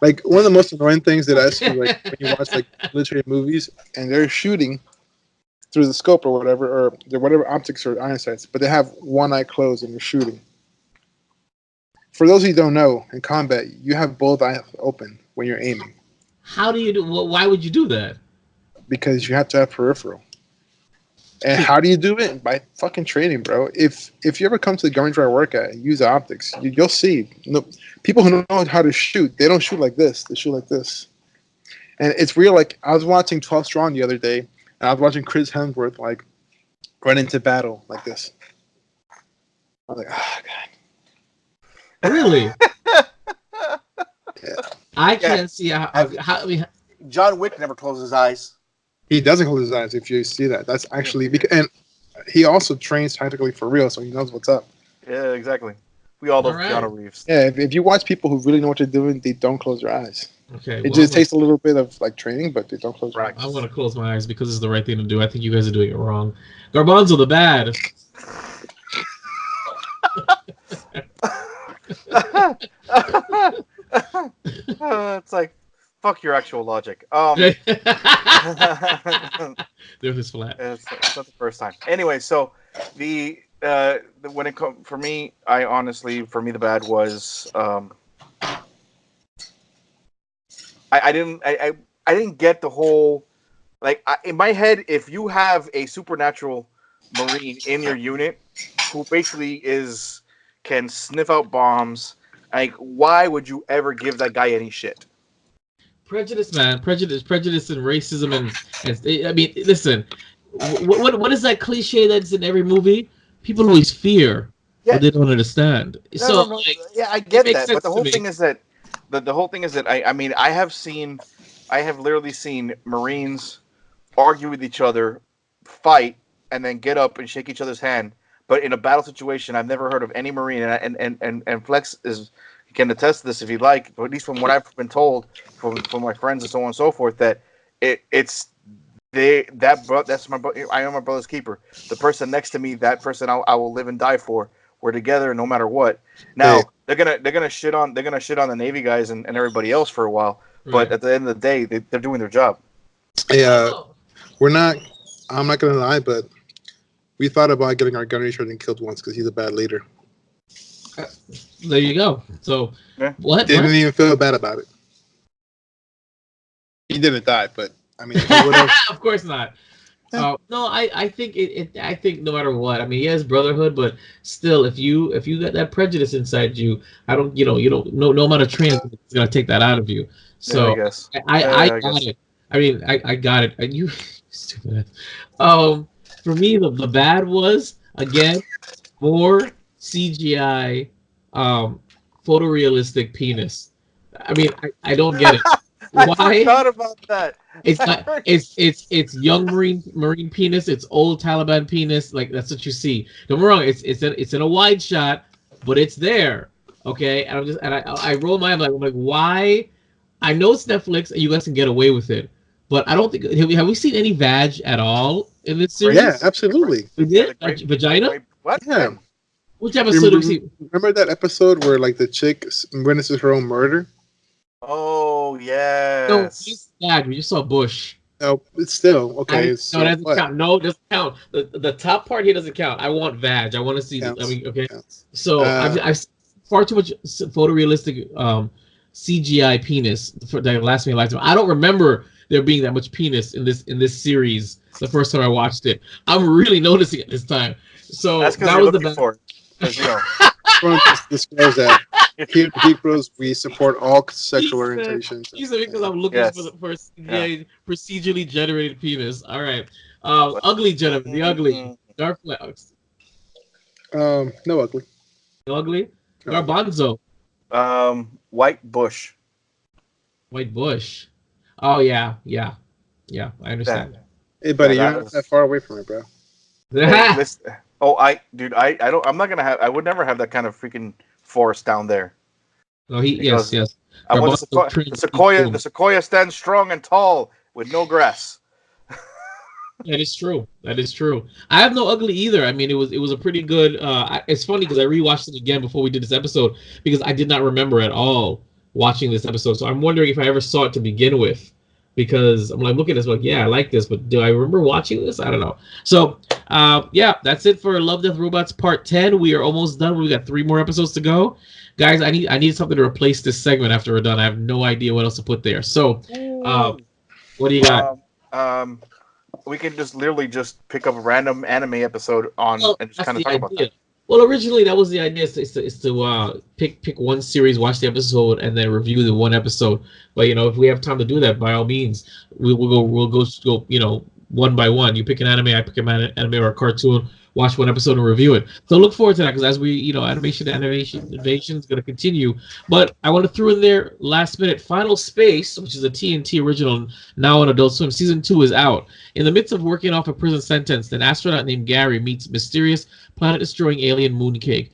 Speaker 4: Like one of the most annoying things that I see, like when you watch like military movies and they're shooting through the scope or whatever, or whatever optics or iron sights, but they have one eye closed and they're shooting. For those who don't know, in combat, you have both eyes open when you're aiming.
Speaker 2: How do you do? Why would you do that?
Speaker 4: Because you have to have peripheral. And how do you do it? By fucking training, bro. If you ever come to the gun range where I work at and use optics, you'll see. People who know how to shoot, they don't shoot like this. They shoot like this. And it's real. Like, I was watching 12 Strong the other day, and I was watching Chris Hemsworth, like, run into battle like this. I was like, oh, God.
Speaker 2: Really?
Speaker 4: Yeah.
Speaker 2: I can't see how I mean,
Speaker 1: John Wick never closes his eyes.
Speaker 4: He doesn't close his eyes if you see that. That's actually because, and he also trains tactically for real, so he knows what's up.
Speaker 1: Yeah, exactly. We all love Keanu Reeves.
Speaker 4: Yeah, if you watch people who really know what they're doing, they don't close their eyes.
Speaker 2: Okay.
Speaker 4: It just takes a little bit of like training, but they don't close their eyes.
Speaker 2: I'm gonna close my eyes because it's the right thing to do. I think you guys are doing it wrong. Garbanzo the bad.
Speaker 1: It's like fuck your actual logic.
Speaker 2: There's this flat.
Speaker 1: It's not the first time. Anyway, so when it comes for me, the bad was I didn't get the whole in my head. If you have a supernatural Marine in your unit who basically can sniff out bombs, like why would you ever give that guy any shit?
Speaker 2: Prejudice, man. Prejudice and racism and I mean, listen. What is that cliche that's in every movie? People always fear, but they don't understand.
Speaker 1: No. Yeah, I get that, but the whole thing is that I have literally seen Marines argue with each other, fight, and then get up and shake each other's hand. But in a battle situation, I've never heard of any Marine, and Flex can attest to this if he'd like, but at least from what I've been told from my friends and so on and so forth, that that's I am my brother's keeper. The person next to me, that person I will live and die for. We're together no matter what. Now they're gonna shit on the Navy guys and everybody else for a while, but at the end of the day, they're doing their job.
Speaker 4: Yeah, I'm not gonna lie, but We thought about getting our gunnery sergeant killed once because he's a bad leader.
Speaker 2: There you go. So what?
Speaker 4: Didn't even feel bad about it. He didn't die, but I mean,
Speaker 2: of course not. No, I think I think no matter what, I mean, he has brotherhood, but still, if you got that prejudice inside you, no amount of training is gonna take that out of you. So
Speaker 1: I guess.
Speaker 2: I got it. I mean, I got it. And you stupid. For me, the bad was again more CGI, photorealistic penis. I mean, I don't get it.
Speaker 1: I forgot about that.
Speaker 2: It's not. It's young marine penis. It's old Taliban penis. Like that's what you see. Don't get me wrong. It's in a wide shot, but it's there. Okay, and I roll my eyes. I'm like, why? I know it's Netflix and you guys can get away with it, but I don't think have we seen any vag at all in this series?
Speaker 4: Yeah, absolutely.
Speaker 2: We did vagina.
Speaker 1: What?
Speaker 4: Yeah.
Speaker 2: Which episode have we seen?
Speaker 4: Remember that episode where like the chick witnesses her own murder?
Speaker 1: Oh yes.
Speaker 2: No, just vag. We just saw bush.
Speaker 4: Oh, it's still okay.
Speaker 2: No, it doesn't count. No, it doesn't count. The top part here doesn't count. I want vag. I want to see.
Speaker 4: Counts.
Speaker 2: I mean, okay.
Speaker 4: Counts.
Speaker 2: So I've far too much photorealistic CGI penis for that last me a lifetime. I don't remember there being that much penis in this series. The first time I watched it, I'm really noticing it this time. So
Speaker 1: that's because
Speaker 2: that
Speaker 1: you're
Speaker 2: was
Speaker 1: looking for it. 'Cause, you know.
Speaker 4: Disclose that here at Geek Bros we support all sexual orientations.
Speaker 2: He said because I'm looking for CGI procedurally generated penis. All right, ugly gentlemen, the ugly dark flags.
Speaker 4: No ugly.
Speaker 2: No ugly.
Speaker 4: No.
Speaker 2: Garbanzo.
Speaker 1: White bush.
Speaker 2: White bush. Oh yeah. I understand.
Speaker 4: Hey buddy, you're not that far away from it, bro.
Speaker 1: Hey, listen, I'm not gonna have. I would never have that kind of freaking forest down there.
Speaker 2: No, yes.
Speaker 1: I want the sequoia stands strong and tall with no grass.
Speaker 2: That is true. I have no ugly either. I mean, it was a pretty good. It's funny because I rewatched it again before we did this episode because I did not remember at all watching this episode. So I'm wondering if I ever saw it to begin with, because I'm like looking at this like, yeah, I like this, but do I remember watching this? I don't know. So yeah, that's it for Love, Death, Robots Part 10. We are almost done. We got 3 more episodes to go, guys. I need something to replace this segment after we're done. I have no idea what else to put there. So what do you got?
Speaker 1: We can literally just pick up a random anime episode and just kind of talk about that.
Speaker 2: Well, originally that was the idea, is to pick one series, watch the episode, and then review the one episode. But if we have time to do that, by all means, we'll go one by one. You pick an anime, I pick an anime or a cartoon, watch one episode and review it. So look forward to that, because as we animation invasion is going to continue. But I want to throw in there last minute Final Space, which is a TNT original now on Adult Swim. Season 2 is out. In the midst of working off a prison sentence, an astronaut named Gary meets mysterious planet-destroying alien Mooncake,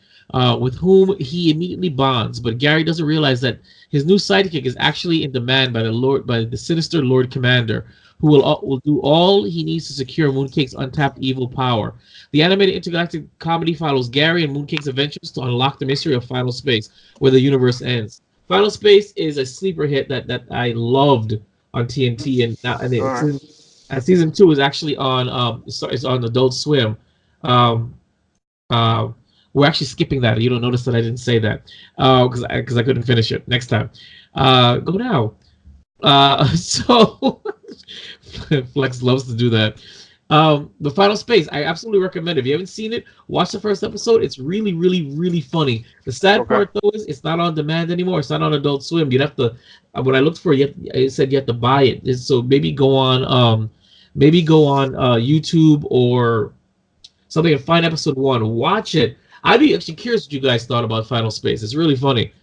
Speaker 2: with whom he immediately bonds. But Gary doesn't realize that his new sidekick is actually in demand by the sinister Lord Commander, who will do all he needs to secure Mooncake's untapped evil power. The animated intergalactic comedy follows Gary and Mooncake's adventures to unlock the mystery of Final Space, where the universe ends. Final Space is a sleeper hit that I loved on TNT, and season 2 is actually on it's on Adult Swim. We're actually skipping that. You don't notice that I didn't say that because I couldn't finish it. Next time, go now. So Flex loves to do that. The Final Space, I absolutely recommend it. If you haven't seen it, watch the first episode. It's really, really, really funny. The sad part though is it's not on demand anymore. It's not on Adult Swim. You'd have to. When I looked for it, it said you have to buy it. So maybe go on YouTube or something and find episode 1. Watch it. I'd be actually curious what you guys thought about Final Space. It's really funny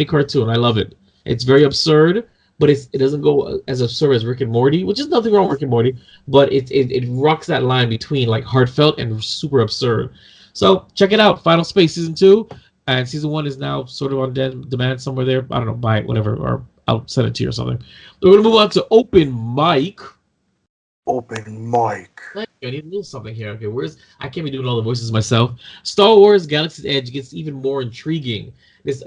Speaker 2: cartoon. I love it. It's very absurd, but it doesn't go as absurd as Rick and Morty, which is nothing wrong with Rick and Morty, but it rocks that line between like heartfelt and super absurd. So check it out, Final Space season 2, and season 1 is now sort of on demand somewhere there. I don't know, buy it, whatever, or I'll send it to you or something. We're gonna move on to Open Mic.
Speaker 1: Open Mic.
Speaker 2: I need to do something here. Okay, I can't be doing all the voices myself. Star Wars Galaxy's Edge gets even more intriguing. This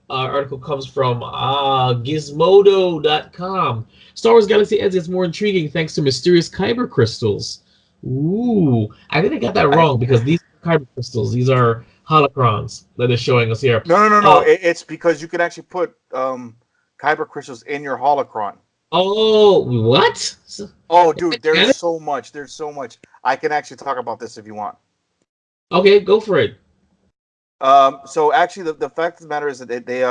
Speaker 2: article comes from Gizmodo.com. Star Wars Galaxy Edge gets more intriguing thanks to mysterious kyber crystals. Ooh, I think I got that wrong because these are kyber crystals. These are holocrons that they're showing us here.
Speaker 1: No. It's because you can actually put kyber crystals in your holocron.
Speaker 2: Oh, what?
Speaker 1: Oh, dude, there's so much. There's so much. I can actually talk about this if you want.
Speaker 2: Okay, go for it.
Speaker 1: So actually, the fact of the matter is that they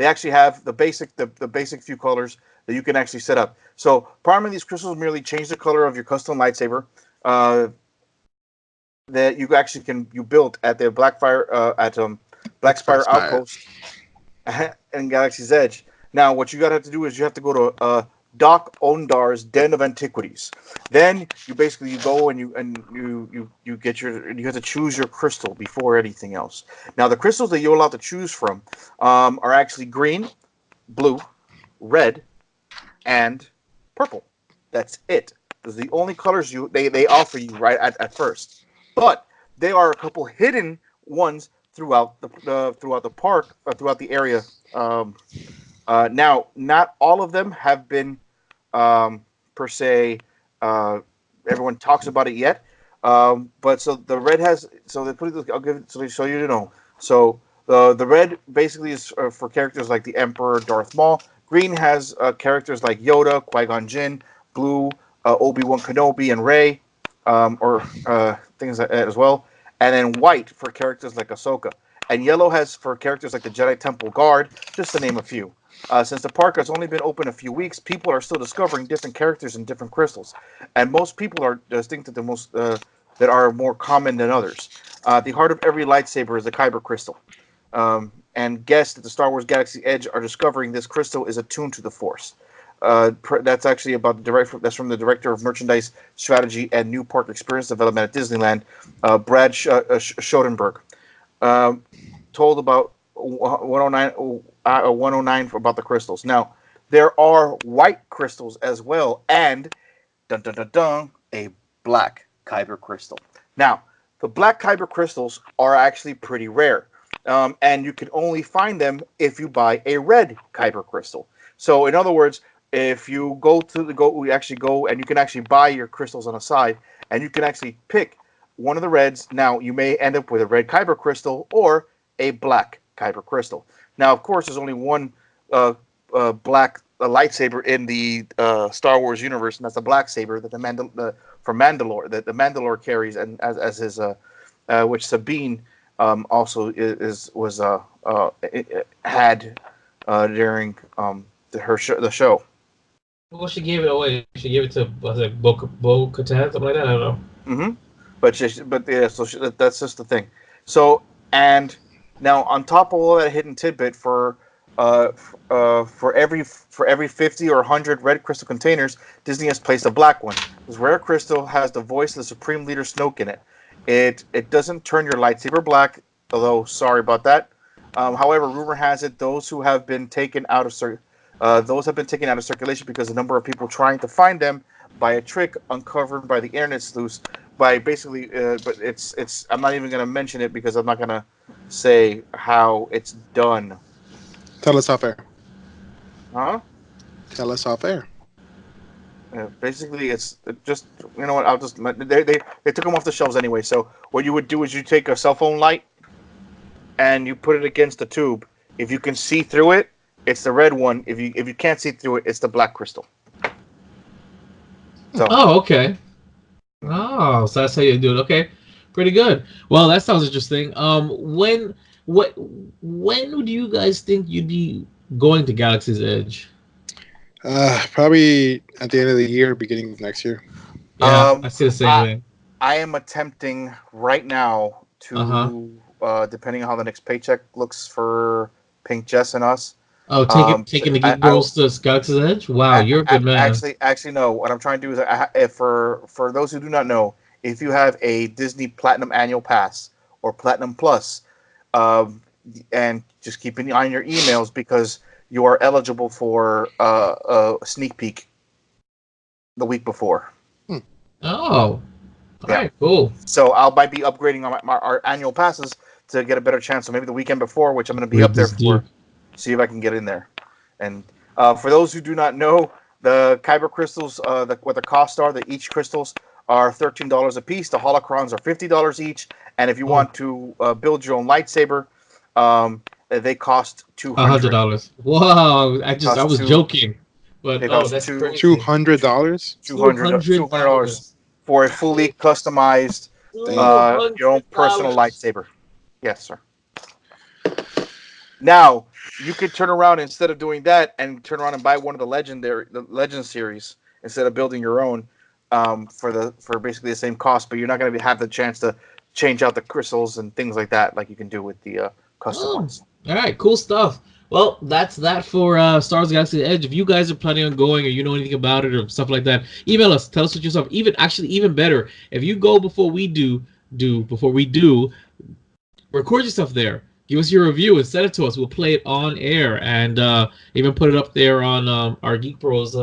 Speaker 1: actually have the basic few colors that you can actually set up. So primarily, these crystals merely change the color of your custom lightsaber. That you actually can build at the Black Spire Outpost and Galaxy's Edge. Now, what you gotta have to do is you have to go to Doc Ondar's Den of Antiquities. Then you go and you get you have to choose your crystal before anything else. Now, the crystals that you're allowed to choose from are actually green, blue, red, and purple. That's it. Those are the only colors they offer you right at first. But there are a couple hidden ones throughout the park, throughout the area. Now, not all of them have been per se. Everyone talks about it yet. But so the red has. So they put it. I'll give it so you know. So the red basically is for characters like the Emperor, Darth Maul. Green has characters like Yoda, Qui-Gon Jinn. Blue, Obi-Wan Kenobi and Rey, or things like that as well. And then white for characters like Ahsoka. And yellow has for characters like the Jedi Temple Guard, just to name a few. Since the park has only been open a few weeks, people are still discovering different characters and different crystals. And most people are distinct the most that are more common than others. The heart of every lightsaber is the Kyber crystal. And guests at the Star Wars Galaxy Edge are discovering this crystal is attuned to the Force. That's actually about that's from the director of merchandise strategy and new park experience development at Disneyland, Brad Schoenberg, told about 109 about the crystals. Now, there are white crystals as well, and dun dun dun dun, a black kyber crystal. Now, the black kyber crystals are actually pretty rare, and you can only find them if you buy a red kyber crystal. So, in other words, if you we actually go and you can actually buy your crystals on the side, and you can actually pick one of the reds. Now, you may end up with a red kyber crystal or a black kyber crystal. Now, of course, there's only one black lightsaber in the Star Wars universe, and that's the black saber that from Mandalore that the Mandalore carries, and as his which Sabine also had during the show.
Speaker 2: Well, she gave it away. She gave it to Bo-Katan, something like that. I don't know.
Speaker 1: Mm-hmm. But that's just the thing. So, and now on top of all that hidden tidbit, for every 50 or 100 red crystal containers, Disney has placed a black one. This rare crystal has the voice of the Supreme Leader Snoke in it. It doesn't turn your lightsaber black, although sorry about that. However, rumor has it those have been taken out of circulation because the number of people trying to find them by a trick uncovered by the internet sleuths by basically. But it's. I'm not even going to mention it because I'm not going to say how it's done.
Speaker 4: Tell us off air.
Speaker 1: Huh?
Speaker 4: Tell us off air.
Speaker 1: Basically, it's just you know what I'll just they took them off the shelves anyway. So what you would do is you take a cell phone light and you put it against the tube. If you can see through it, it's the red one. If you can't see through it, it's the black crystal.
Speaker 2: So. Oh, okay. Oh, so that's how you do it. Okay, pretty good. Well, that sounds interesting. When do you guys think you'd be going to Galaxy's Edge?
Speaker 4: Probably at the end of the year, beginning of next year.
Speaker 2: Yeah, I see the same thing.
Speaker 1: I am attempting right now to, depending on how the next paycheck looks for Pink Jess and us.
Speaker 2: Oh, taking the Geek Girls to Galaxy's Edge? Wow, you're a good man.
Speaker 1: Actually, no. What I'm trying to do is, for those who do not know, if you have a Disney Platinum Annual Pass or Platinum Plus, and just keep an eye on your emails because you are eligible for a sneak peek the week before.
Speaker 2: Oh, all right, cool.
Speaker 1: So might be upgrading on our annual passes to get a better chance. So maybe the weekend before, which I'm going to be up there for, see if I can get in there. And for those who do not know, The Kyber crystals, what the costs are, each crystals are $13 a piece. The holocrons are $50 each. And if you want to build your own lightsaber, they cost
Speaker 2: $100. Wow, I was joking, but that's crazy.
Speaker 4: $200.
Speaker 1: $200 for a fully customized your own personal lightsaber. Yes, sir. Now you could turn around instead of doing that and turn around and buy one of the Legend series instead of building your own for basically the same cost, but you're not going to have the chance to change out the crystals and things like that like you can do with the custom ones.
Speaker 2: All right, cool stuff. Well, that's that for Star Wars Galaxy Edge. If you guys are planning on going or you know anything about it or stuff like that, email us. Tell us what yourself. Even better, if you go before we do, record yourself there. Give us your review and send it to us. We'll play it on air and even put it up there on our Geek Bros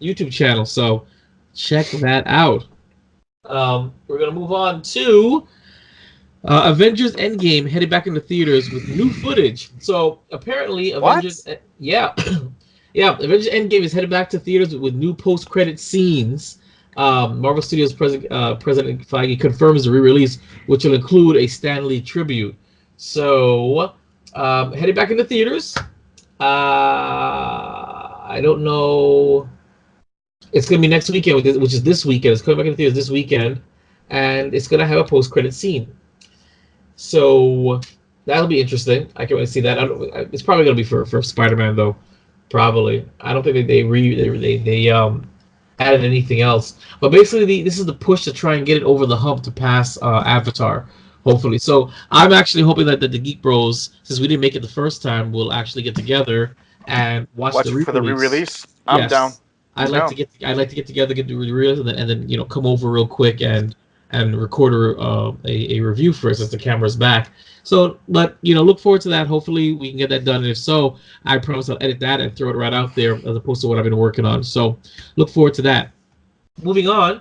Speaker 2: YouTube channel. So check that out. We're gonna move on to Avengers Endgame headed back into theaters with new footage. So apparently, Avengers Endgame is headed back to theaters with new post-credit scenes. Marvel Studios President Feige confirms the re-release, which will include a Stan Lee tribute. So headed back into theaters. I don't know. It's gonna be next weekend, which is this weekend. It's coming back into theaters this weekend, and it's gonna have a post-credit scene. So that'll be interesting. I can really see that. It's probably gonna be for Spider-Man though. Probably. I don't think they added anything else. But basically, this is the push to try and get it over the hump to pass Avatar. Hopefully. So I'm actually hoping that the Geek Bros, since we didn't make it the first time, will actually get together and watch the re-release.
Speaker 1: For the re-release. I'm down.
Speaker 2: I'd like to get together, get the re-release, and then come over real quick and record a review for it since the camera's back. So, but look forward to that. Hopefully, we can get that done. And if so, I promise I'll edit that and throw it right out there as opposed to what I've been working on. So, look forward to that. Moving on,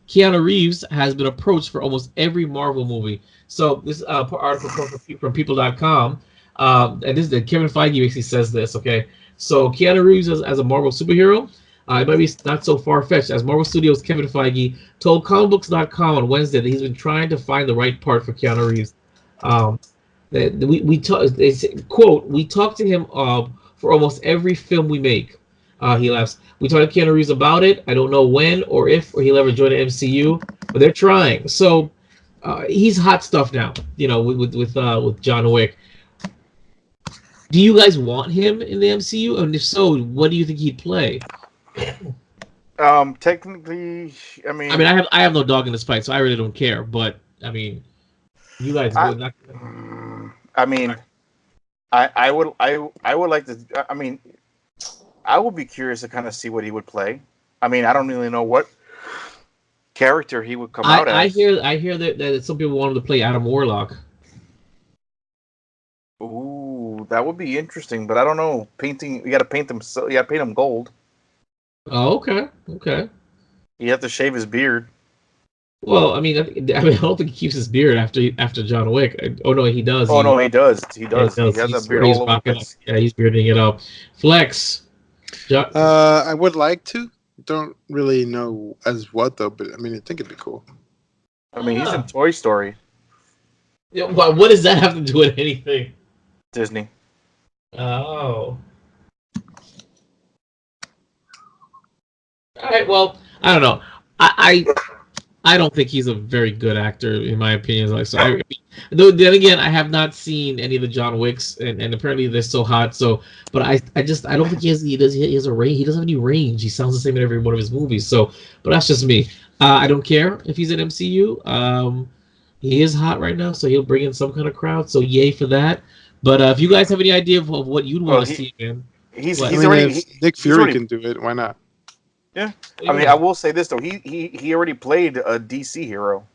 Speaker 2: Keanu Reeves has been approached for almost every Marvel movie. So this article comes from People.com, and this is Kevin Feige actually says this. Okay, so Keanu Reeves as a Marvel superhero. It might be not so far-fetched, as Marvel Studios' Kevin Feige told comicbooks.com on Wednesday that he's been trying to find the right part for Keanu Reeves. We talked to him for almost every film we make. He laughs. We talked to Keanu Reeves about it. I don't know when or if he'll ever join the MCU, but they're trying. So he's hot stuff now, with John Wick. Do you guys want him in the MCU? And if so, what do you think he'd play?
Speaker 1: Technically,
Speaker 2: I have no dog in this fight, so I really don't care. But you guys would not.
Speaker 1: I would like to. I would be curious to kind of see what he would play. I don't really know what character he would come out as.
Speaker 2: I hear that some people want him to play Adam Warlock.
Speaker 1: Ooh, that would be interesting, but I don't know. Painting, you got to paint them. So you got to paint him gold.
Speaker 2: Oh, okay.
Speaker 1: You have to shave his beard.
Speaker 2: Well, I don't think he keeps his beard after John Wick. Oh no, he does.
Speaker 1: Oh no, he does. He does. He has a beard all over.
Speaker 2: Yeah, he's bearding it up. Flex.
Speaker 4: I would like to. Don't really know as what though, but I think it'd be cool.
Speaker 1: He's in Toy Story.
Speaker 2: Yeah, what does that have to do with anything?
Speaker 1: Disney.
Speaker 2: Oh. All right. Well, I don't know. I don't think he's a very good actor, in my opinion. Then again, I have not seen any of the John Wicks, and apparently they're so hot. So, but I don't think he has a range. He doesn't have any range. He sounds the same in every one of his movies. So, but that's just me. I don't care if he's in MCU. He is hot right now, so he'll bring in some kind of crowd. So, yay for that. But if you guys have any idea of what you'd want to see, man,
Speaker 4: Nick Fury can do it. Why not?
Speaker 1: Yeah, I will say this though. He already played a DC hero,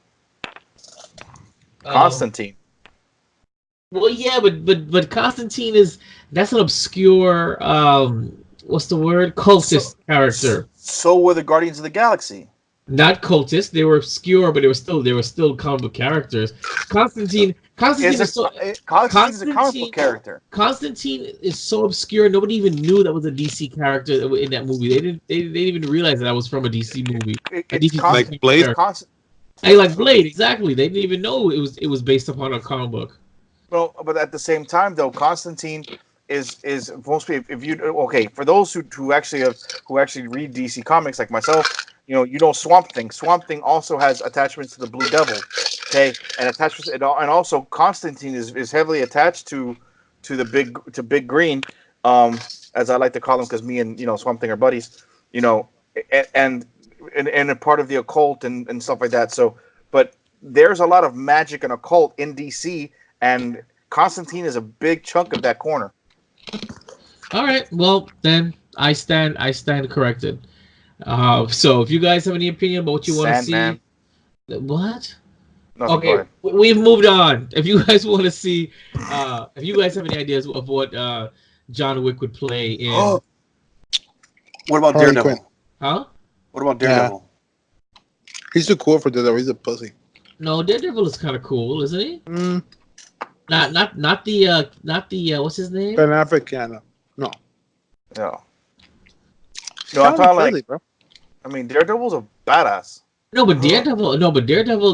Speaker 1: Constantine.
Speaker 2: Well, yeah, but Constantine that's an obscure what's the word? Cultist character.
Speaker 1: So were the Guardians of the Galaxy.
Speaker 2: Not cultists. They were obscure, but they were still comic book characters. Constantine
Speaker 1: Constantine's
Speaker 2: is so
Speaker 1: a comic book character.
Speaker 2: Constantine is so obscure. Nobody even knew that was a DC character in that movie. They didn't even realize that was from a DC movie.
Speaker 5: Like Blade.
Speaker 2: Hey, like Blade, exactly. They didn't even know it was based upon a comic book.
Speaker 1: Well, but at the same time, though, Constantine is mostly for those who actually read DC comics like myself, you know Swamp Thing. Swamp Thing also has attachments to the Blue Devil, okay, and attachments, and also Constantine is heavily attached to Big Green, as I like to call him, because me and Swamp Thing are buddies, and a part of the occult and stuff like that. So, but there's a lot of magic and occult in DC, and Constantine is a big chunk of that corner.
Speaker 2: All right, well then I stand corrected. So if you guys have any opinion about what you want to see, what?
Speaker 1: Nothing,
Speaker 2: okay, we've moved on. If you guys want to see, if you guys have any ideas of what John Wick would play in,
Speaker 5: what about Daredevil?
Speaker 2: Huh?
Speaker 5: What about Daredevil?
Speaker 4: Yeah. He's too cool for Daredevil. He's a pussy.
Speaker 2: No, Daredevil is kind of cool, isn't he? Not the what's his name?
Speaker 4: Ben Affleck, yeah, no.
Speaker 1: No, I'm talking like, bro. I mean, Daredevil's a badass.
Speaker 2: No, but Daredevil,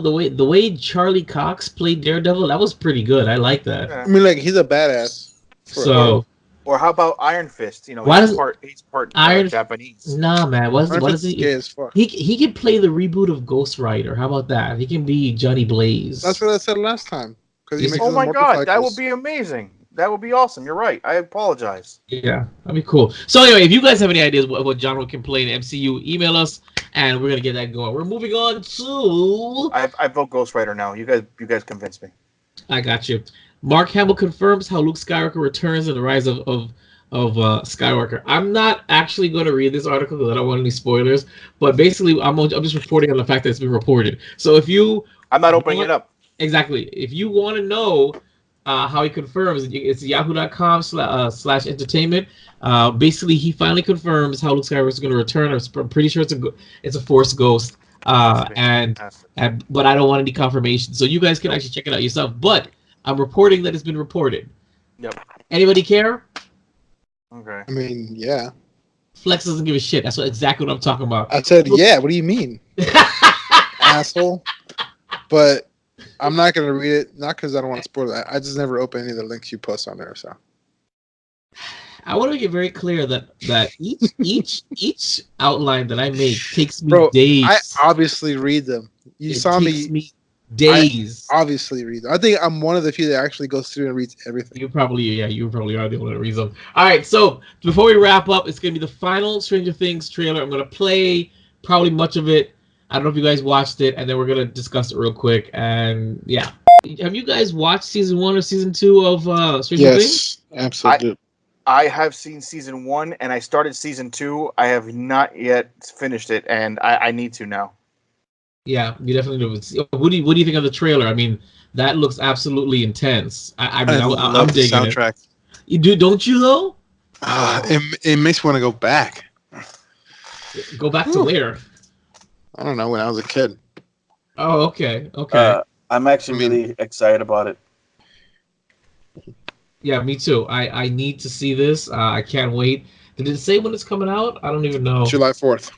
Speaker 2: the way Charlie Cox played Daredevil, that was pretty good. I like that.
Speaker 1: Yeah.
Speaker 4: I mean, like, he's a badass.
Speaker 1: Or how about Iron Fist? He's part Japanese.
Speaker 2: Nah, man. What is he? He can play the reboot of Ghost Rider. How about that? He can be Johnny Blaze.
Speaker 4: That's what I said last time.
Speaker 1: Oh my god, that would be amazing. That would be awesome. You're right. I apologize.
Speaker 2: Yeah, that'd be cool. So anyway, if you guys have any ideas what genre can play in MCU, email us, and we're gonna get that going. We're moving on to.
Speaker 1: I vote Ghost Rider now. You guys convinced me.
Speaker 2: I got you. Mark Hamill confirms how Luke Skywalker returns and the rise of Skywalker. I'm not actually going to read this article because I don't want any spoilers. But basically, I'm just reporting on the fact that it's been reported. So if you,
Speaker 1: I'm not opening it up.
Speaker 2: Exactly. If you want to know how he confirms, it's yahoo.com/entertainment. Basically, he finally confirms how Luke Skywalker is going to return. I'm pretty sure it's a Force ghost. But I don't want any confirmation. So you guys can actually check it out yourself. But I'm reporting that it's been reported.
Speaker 1: Yep.
Speaker 2: Anybody care?
Speaker 1: Okay.
Speaker 4: I mean, yeah.
Speaker 2: Flex doesn't give a shit. That's exactly what I'm talking about.
Speaker 4: I said, yeah. What do you mean, asshole? But I'm not gonna read it, not because I don't want to spoil it. I just never open any of the links you post on there. So
Speaker 2: I want to make it very clear that each outline that I make takes me days.
Speaker 4: I obviously read them. You saw me
Speaker 2: days.
Speaker 4: I obviously read them. I think I'm one of the few that actually goes through and reads everything.
Speaker 2: You probably are the one that reads them. All right, so before we wrap up, it's gonna be the final Stranger Things trailer. I'm gonna play probably much of it. I don't know if you guys watched it, and then we're gonna discuss it real quick. And yeah, have you guys watched season 1 or season 2 of Stranger Things?
Speaker 4: Yes, absolutely.
Speaker 1: I have seen season 1, and I started season 2. I have not yet finished it, and I need to now.
Speaker 2: Yeah, you definitely do. What do you think of the trailer? I mean, that looks absolutely intense. I'm digging the soundtrack. It. You do, don't you though?
Speaker 4: It makes me want to go back.
Speaker 2: Go back to where?
Speaker 4: I don't know, when I was a kid.
Speaker 2: Oh, okay.
Speaker 5: I'm actually really excited about it.
Speaker 2: Yeah, me too. I need to see this. I can't wait. Did it say when it's coming out? I don't even know.
Speaker 4: July 4th.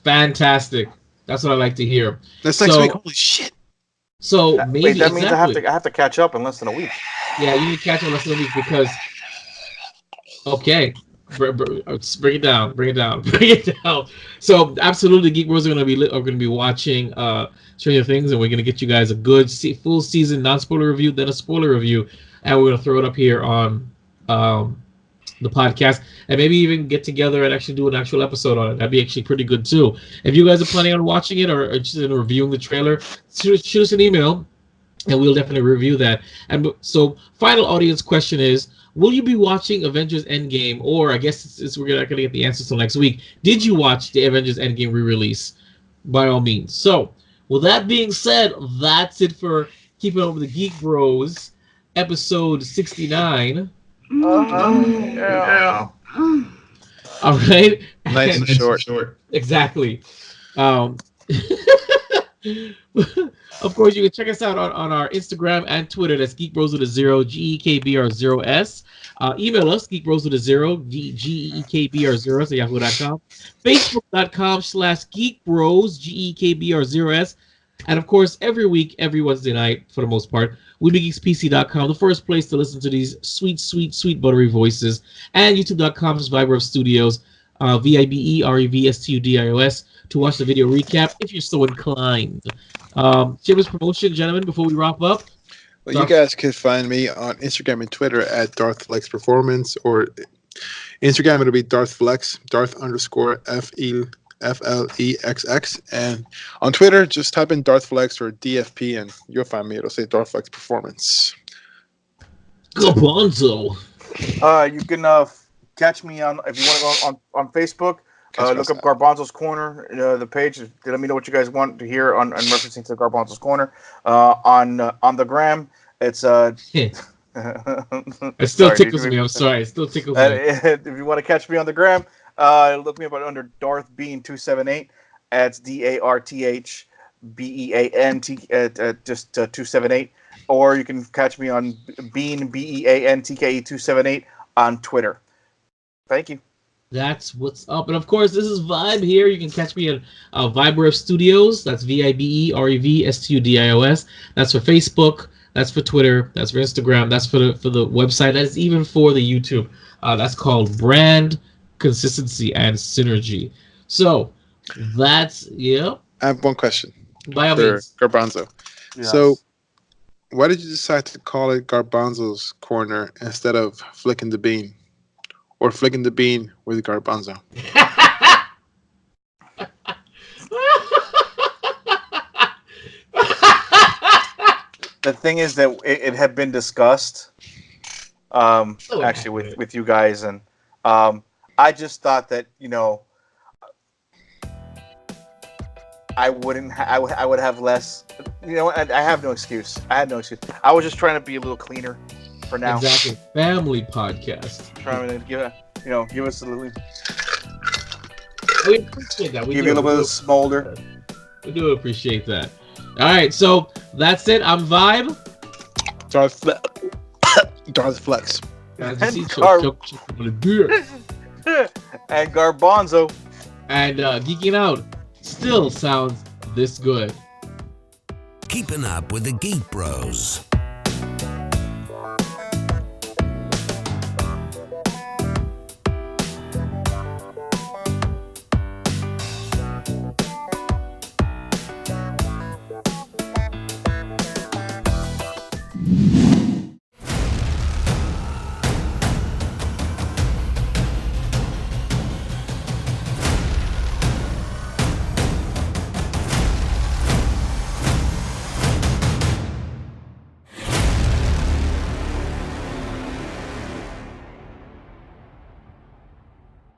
Speaker 2: Fantastic. That's what I like to hear.
Speaker 4: That's next week. Holy shit.
Speaker 2: So maybe
Speaker 1: that means I have to catch up in less than a week.
Speaker 2: Yeah, you need to catch up in less than a week because. Okay. Bring it down. So absolutely, Geek Bros are going to be watching Stranger Things, and we're going to get you guys a good full season non-spoiler review, then a spoiler review, and we're going to throw it up here on the podcast, and maybe even get together and actually do an actual episode on it. That'd be actually pretty good too. If you guys are planning on watching it or just in reviewing the trailer, shoot us an email, and we'll definitely review that. And so, final audience question is: will you be watching Avengers Endgame? Or I guess we're not going to get the answers till next week. Did you watch the Avengers Endgame re-release? By all means. So, with that being said, that's it for Keeping Up with the Geek Bros, episode 69. Yeah. All right.
Speaker 4: Nice and short.
Speaker 2: Exactly. Of course, you can check us out on our Instagram and Twitter. That's Geek Bros with a 0, GEKBR0S. Email us, Geekbros with a 0, GEKBR0S at yahoo.com. Facebook.com/Geekbros, GEKBR0S. And of course, every week, every Wednesday night, for the most part, WeBeGeeksPC.com, the first place to listen to these sweet, sweet, sweet buttery voices. And YouTube.com/Vibe Studios, VIBEREVSTUDIOS, to watch the video recap if you're so inclined. Shameless promotion, gentlemen, before we wrap up.
Speaker 4: Well, you guys can find me on Instagram and Twitter at Darth Performance, or Instagram it'll be DarthFlex, Darth_FLEXX, and on Twitter just type in DarthFlex or DFP and you'll find me. It'll say DarthFlex Performance.
Speaker 2: Garbanzo.
Speaker 1: You can catch me on, if you want to go on Facebook. Look up Garbanzo's Corner, the page. Let me know what you guys want to hear on referencing to Garbanzo's Corner. On the gram, it's
Speaker 2: it still tickles me. I'm sorry, it still tickles me.
Speaker 1: If you want to catch me on the gram, look me up under Darth Bean 278. That's DARTHBEAN, just 278. Or you can catch me on Bean BEANTKE 278 on Twitter. Thank you.
Speaker 2: That's what's up. And of course, this is Vibe here. You can catch me at Vibe Studios. That's VIBEREVSTUDIOS. That's for Facebook. That's for Twitter. That's for Instagram. That's for the website. That's even for the YouTube. That's called Brand Consistency and Synergy. So that's I
Speaker 4: have one question.
Speaker 2: By all means.
Speaker 4: Garbanzo. Yes. So why did you decide to call it Garbanzo's Corner instead of Flicking the Bean? Or Flicking the Bean with Garbanzo?
Speaker 1: The thing is that it had been discussed, actually with you guys, and I just thought that I would have less. I have no excuse. I had no excuse. I was just trying to be a little cleaner. For now.
Speaker 2: Exactly. Family podcast.
Speaker 1: Trying to give us a little.
Speaker 2: We appreciate that.
Speaker 1: Give you a little bit of smolder.
Speaker 2: We do appreciate that. All right, so that's it. I'm Vibe.
Speaker 4: Darth Flex.
Speaker 1: And Garbanzo.
Speaker 2: And Geeking Out still sounds this good.
Speaker 3: Keeping up with the Geek Bros.